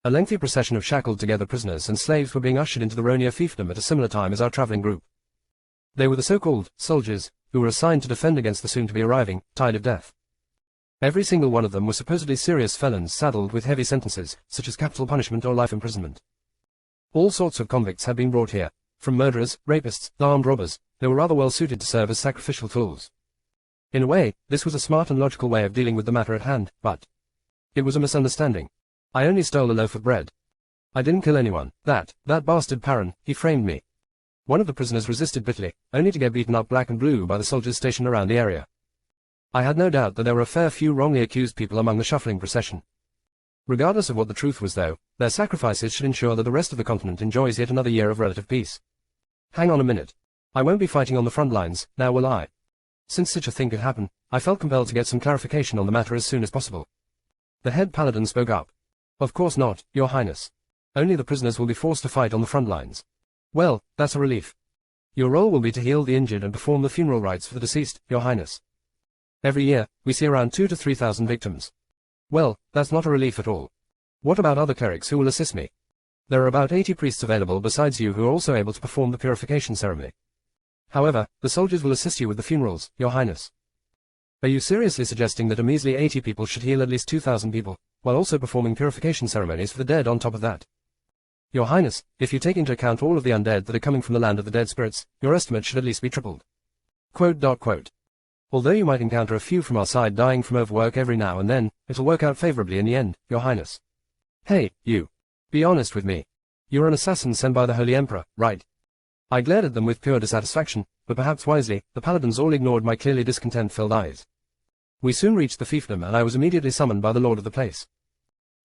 A: A lengthy procession of shackled together prisoners and slaves were being ushered into the Ronia fiefdom at a similar time as our traveling group. They were the so-called soldiers, who were assigned to defend against the soon-to-be arriving tide of death. Every single one of them were supposedly serious felons saddled with heavy sentences, such as capital punishment or life imprisonment. All sorts of convicts had been brought here, from murderers, rapists, armed robbers. They were rather well suited to serve as sacrificial tools. In a way, this was a smart and logical way of dealing with the matter at hand, but it was a misunderstanding. I only stole a loaf of bread. I didn't kill anyone. That bastard Paran, he framed me. One of the prisoners resisted bitterly, only to get beaten up black and blue by the soldiers stationed around the area. I had no doubt that there were a fair few wrongly accused people among the shuffling procession. Regardless of what the truth was though, their sacrifices should ensure that the rest of the continent enjoys yet another year of relative peace. Hang on a minute. I won't be fighting on the front lines, now will I? Since such a thing could happen, I felt compelled to get some clarification on the matter as soon as possible. The head paladin spoke up. Of course not, Your Highness. Only the prisoners will be forced to fight on the front lines. Well, that's a relief. Your role will be to heal the injured and perform the funeral rites for the deceased, Your Highness. Every year, we see around 2,000 to 3,000 victims. Well, that's not a relief at all. What about other clerics who will assist me? There are about 80 priests available besides you who are also able to perform the purification ceremony. However, the soldiers will assist you with the funerals, Your Highness. Are you seriously suggesting that a measly 80 people should heal at least 2,000 people, while also performing purification ceremonies for the dead on top of that? Your Highness, if you take into account all of the undead that are coming from the land of the dead spirits, your estimate should at least be tripled. Quote. Although you might encounter a few from our side dying from overwork every now and then, it'll work out favorably in the end, Your Highness. Hey, you. Be honest with me. You're an assassin sent by the Holy Emperor, right? I glared at them with pure dissatisfaction, but perhaps wisely, the paladins all ignored my clearly discontent-filled eyes. We soon reached the fiefdom and I was immediately summoned by the lord of the place.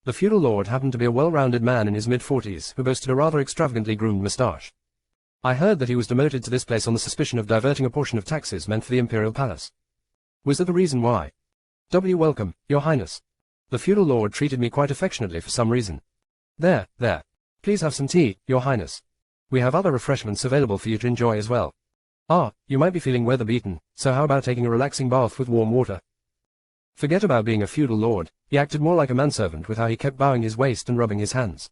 A: The feudal lord happened to be a well-rounded man in his mid-40s who boasted a rather extravagantly groomed moustache. I heard that he was demoted to this place on the suspicion of diverting a portion of taxes meant for the imperial palace. Was that the reason why? Welcome, Your Highness. The feudal lord treated me quite affectionately for some reason. There. Please have some tea, Your Highness. We have other refreshments available for you to enjoy as well. You might be feeling weather-beaten, so how about taking a relaxing bath with warm water? Forget about being a feudal lord, he acted more like a manservant with how he kept bowing his waist and rubbing his hands.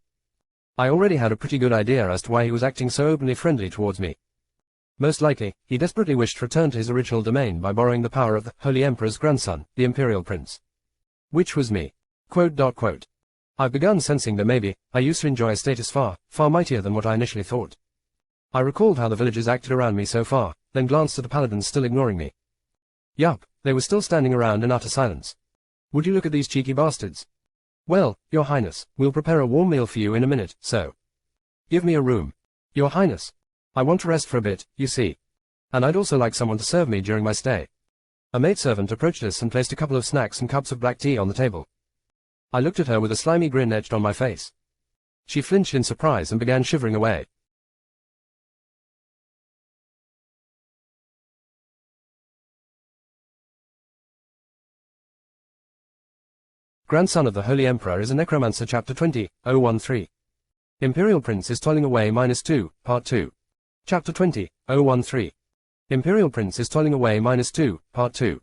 A: I already had a pretty good idea as to why he was acting so openly friendly towards me. Most likely, he desperately wished to return to his original domain by borrowing the power of the Holy Emperor's grandson, the Imperial Prince. Which was me. I've begun sensing that maybe I used to enjoy a status far mightier than what I initially thought. I recalled how the villagers acted around me so far, then glanced at the paladins still ignoring me. Yup, they were still standing around in utter silence. Would you look at these cheeky bastards? Well, Your Highness, we'll prepare a warm meal for you in a minute, so. Give me a room. Your Highness. I want to rest for a bit, you see. And I'd also like someone to serve me during my stay. A maidservant approached us and placed a couple of snacks and cups of black tea on the table. I looked at her with a slimy grin etched on my face. She flinched in surprise and began shivering away. Grandson of the Holy Emperor is a Necromancer Chapter 20:013. Imperial Prince is toiling away -2, Part 2. Chapter 20:013. Imperial Prince is toiling away -2, Part 2.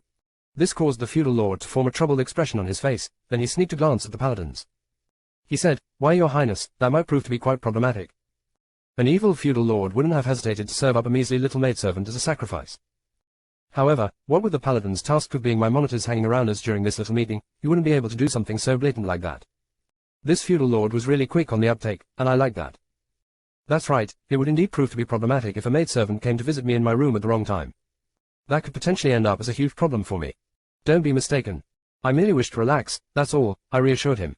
A: This caused the feudal lord to form a troubled expression on his face, then he sneaked a glance at the paladins. He said, "Why, Your Highness, that might prove to be quite problematic." An evil feudal lord wouldn't have hesitated to serve up a measly little maidservant as a sacrifice. However, what with the paladins tasked with being my monitors hanging around us during this little meeting, you wouldn't be able to do something so blatant like that. This feudal lord was really quick on the uptake, and I like that. That's right, it would indeed prove to be problematic if a maidservant came to visit me in my room at the wrong time. That could potentially end up as a huge problem for me. Don't be mistaken. I merely wish to relax, that's all, I reassured him.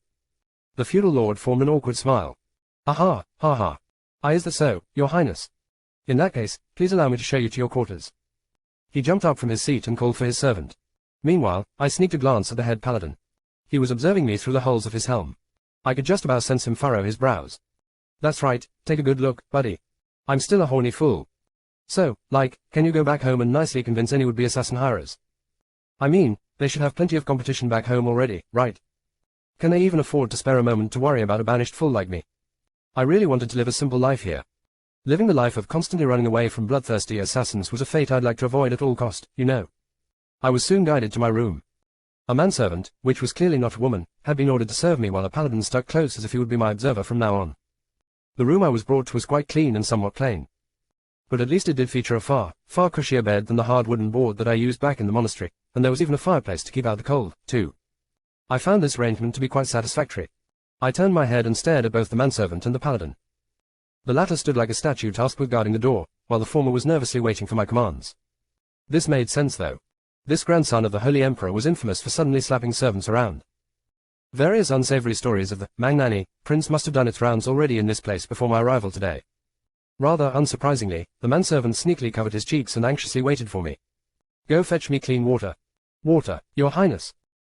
A: The feudal lord formed an awkward smile. Aha, ha ha. Is that so, Your Highness? In that case, please allow me to show you to your quarters. He jumped up from his seat and called for his servant. Meanwhile, I sneaked a glance at the head paladin. He was observing me through the holes of his helm. I could just about sense him furrow his brows. That's right, take a good look, buddy. I'm still a horny fool. So, can you go back home and nicely convince any would-be assassin hirers? I mean, they should have plenty of competition back home already, right? Can they even afford to spare a moment to worry about a banished fool like me? I really wanted to live a simple life here. Living the life of constantly running away from bloodthirsty assassins was a fate I'd like to avoid at all cost, you know. I was soon guided to my room. A manservant, which was clearly not a woman, had been ordered to serve me while a paladin stuck close as if he would be my observer from now on. The room I was brought to was quite clean and somewhat plain. But at least it did feature a far cushier bed than the hard wooden board that I used back in the monastery, and there was even a fireplace to keep out the cold, too. I found this arrangement to be quite satisfactory. I turned my head and stared at both the manservant and the paladin. The latter stood like a statue tasked with guarding the door, while the former was nervously waiting for my commands. This made sense though. This grandson of the Holy Emperor was infamous for suddenly slapping servants around. Various unsavory stories of the Magnani Prince must have done its rounds already in this place before my arrival today. Rather unsurprisingly, the manservant sneakily covered his cheeks and anxiously waited for me. Go fetch me clean water. Water, Your Highness.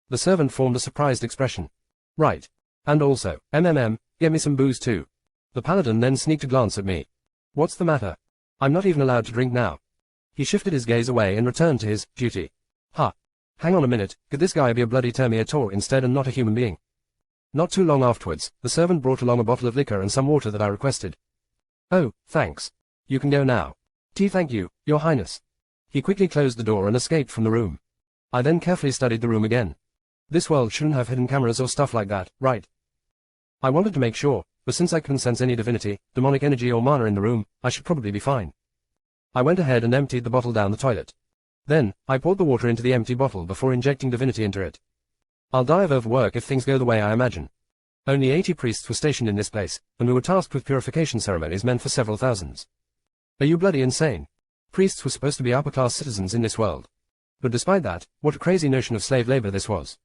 A: The servant formed a surprised expression. Right. And also, get me some booze too. The paladin then sneaked a glance at me. What's the matter? I'm not even allowed to drink now. He shifted his gaze away and returned to his duty. Hang on a minute, could this guy be a bloody Terminator instead and not a human being? Not too long afterwards, the servant brought along a bottle of liquor and some water that I requested. Oh, thanks. You can go now. Thank you, Your Highness. He quickly closed the door and escaped from the room. I then carefully studied the room again. This world shouldn't have hidden cameras or stuff like that, right? I wanted to make sure, but since I couldn't sense any divinity, demonic energy or mana in the room, I should probably be fine. I went ahead and emptied the bottle down the toilet. Then, I poured the water into the empty bottle before injecting divinity into it. I'll die of overwork if things go the way I imagine. Only 80 priests were stationed in this place, and we were tasked with purification ceremonies meant for several thousands. Are you bloody insane? Priests were supposed to be upper-class citizens in this world. But despite that, what a crazy notion of slave labor this was.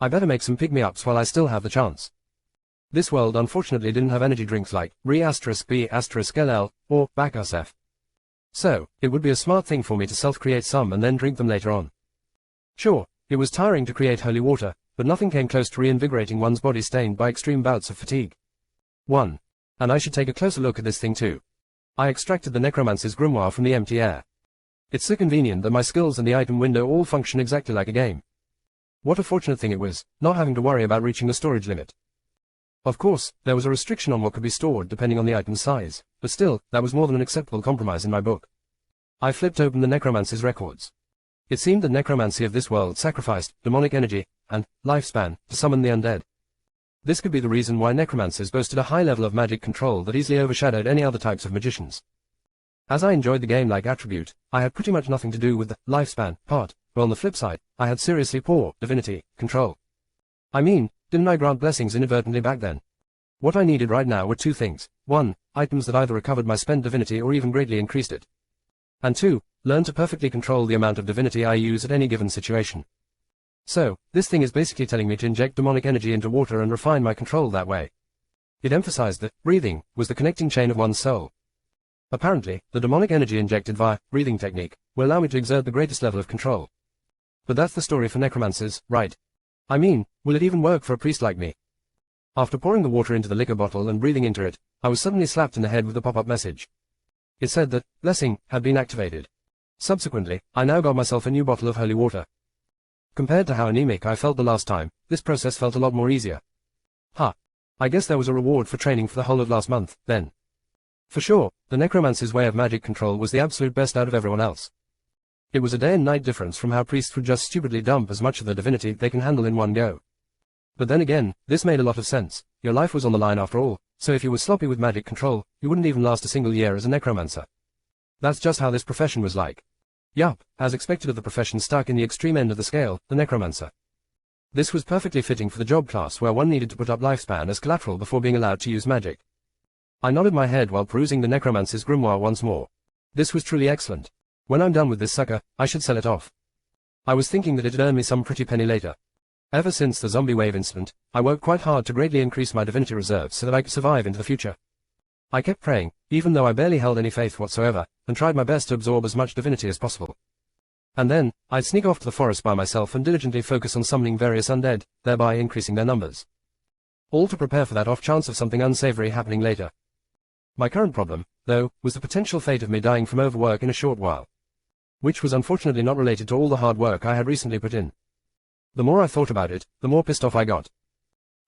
A: I better make some pick-me-ups while I still have the chance. This world unfortunately didn't have energy drinks like Re*B*LL, or Bacchus. So, it would be a smart thing for me to self-create some and then drink them later on. Sure, it was tiring to create holy water, but nothing came close to reinvigorating one's body stained by extreme bouts of fatigue. 1. And I should take a closer look at this thing too. I extracted the Necromancer's grimoire from the empty air. It's so convenient that my skills and the item window all function exactly like a game. What a fortunate thing it was, not having to worry about reaching the storage limit. Of course, there was a restriction on what could be stored depending on the item's size, but still, that was more than an acceptable compromise in my book. I flipped open the Necromancer's records. It seemed that necromancy of this world sacrificed demonic energy and lifespan to summon the undead. This could be the reason why necromancers boasted a high level of magic control that easily overshadowed any other types of magicians. As I enjoyed the game-like attribute, I had pretty much nothing to do with the lifespan part, but on the flip side, I had seriously poor divinity control. I mean, didn't I grant blessings inadvertently back then? What I needed right now were two things. 1. Items that either recovered my spent divinity or even greatly increased it. And 2. Learn to perfectly control the amount of divinity I use at any given situation. So, this thing is basically telling me to inject demonic energy into water and refine my control that way. It emphasized that breathing was the connecting chain of one's soul. Apparently, the demonic energy injected via breathing technique will allow me to exert the greatest level of control. But that's the story for necromancers, right? I mean, will it even work for a priest like me? After pouring the water into the liquor bottle and breathing into it, I was suddenly slapped in the head with a pop-up message. It said that blessing had been activated. Subsequently, I now got myself a new bottle of holy water. Compared to how anemic I felt the last time, this process felt a lot more easier. I guess there was a reward for training for the whole of last month, then. For sure, the necromancer's way of magic control was the absolute best out of everyone else. It was a day and night difference from how priests would just stupidly dump as much of the divinity they can handle in one go. But then again, this made a lot of sense. Your life was on the line after all, so if you were sloppy with magic control, you wouldn't even last a single year as a necromancer. That's just how this profession was like. Yup, as expected of the profession stuck in the extreme end of the scale, the necromancer. This was perfectly fitting for the job class where one needed to put up lifespan as collateral before being allowed to use magic. I nodded my head while perusing the necromancer's grimoire once more. This was truly excellent. When I'm done with this sucker, I should sell it off. I was thinking that it'd earn me some pretty penny later. Ever since the zombie wave incident, I worked quite hard to greatly increase my divinity reserves so that I could survive into the future. I kept praying, even though I barely held any faith whatsoever, and tried my best to absorb as much divinity as possible. And then, I'd sneak off to the forest by myself and diligently focus on summoning various undead, thereby increasing their numbers. All to prepare for that off chance of something unsavory happening later. My current problem, though, was the potential fate of me dying from overwork in a short while. Which was unfortunately not related to all the hard work I had recently put in. The more I thought about it, the more pissed off I got.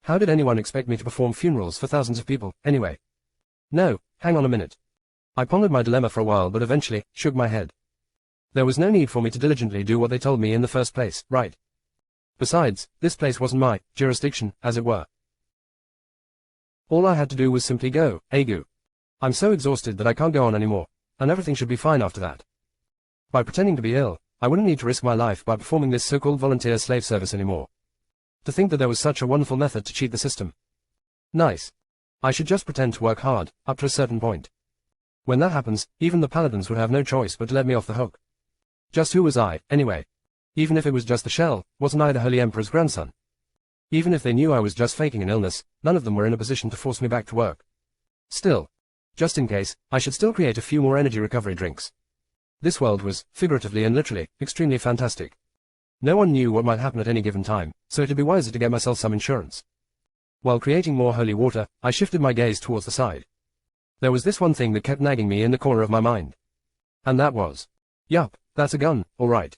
A: How did anyone expect me to perform funerals for thousands of people, anyway? No, hang on a minute. I pondered my dilemma for a while but eventually shook my head. There was no need for me to diligently do what they told me in the first place, right? Besides, this place wasn't my jurisdiction, as it were. All I had to do was simply go, Agu. I'm so exhausted that I can't go on anymore, and everything should be fine after that. By pretending to be ill, I wouldn't need to risk my life by performing this so-called volunteer slave service anymore. To think that there was such a wonderful method to cheat the system. Nice. I should just pretend to work hard, up to a certain point. When that happens, even the paladins would have no choice but to let me off the hook. Just who was I, anyway? Even if it was just the shell, wasn't I the Holy Emperor's grandson? Even if they knew I was just faking an illness, none of them were in a position to force me back to work. Still, just in case, I should still create a few more energy recovery drinks. This world was, figuratively and literally, extremely fantastic. No one knew what might happen at any given time, so it'd be wiser to get myself some insurance. While creating more holy water, I shifted my gaze towards the side. There was this one thing that kept nagging me in the corner of my mind. And that was, yup, that's a gun, all right.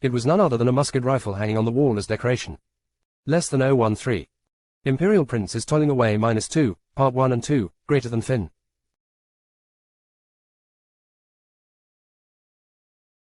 A: It was none other than a musket rifle hanging on the wall as decoration. Less than 013. Imperial Prince is toiling away -2, Part 1 and 2, greater than Finn.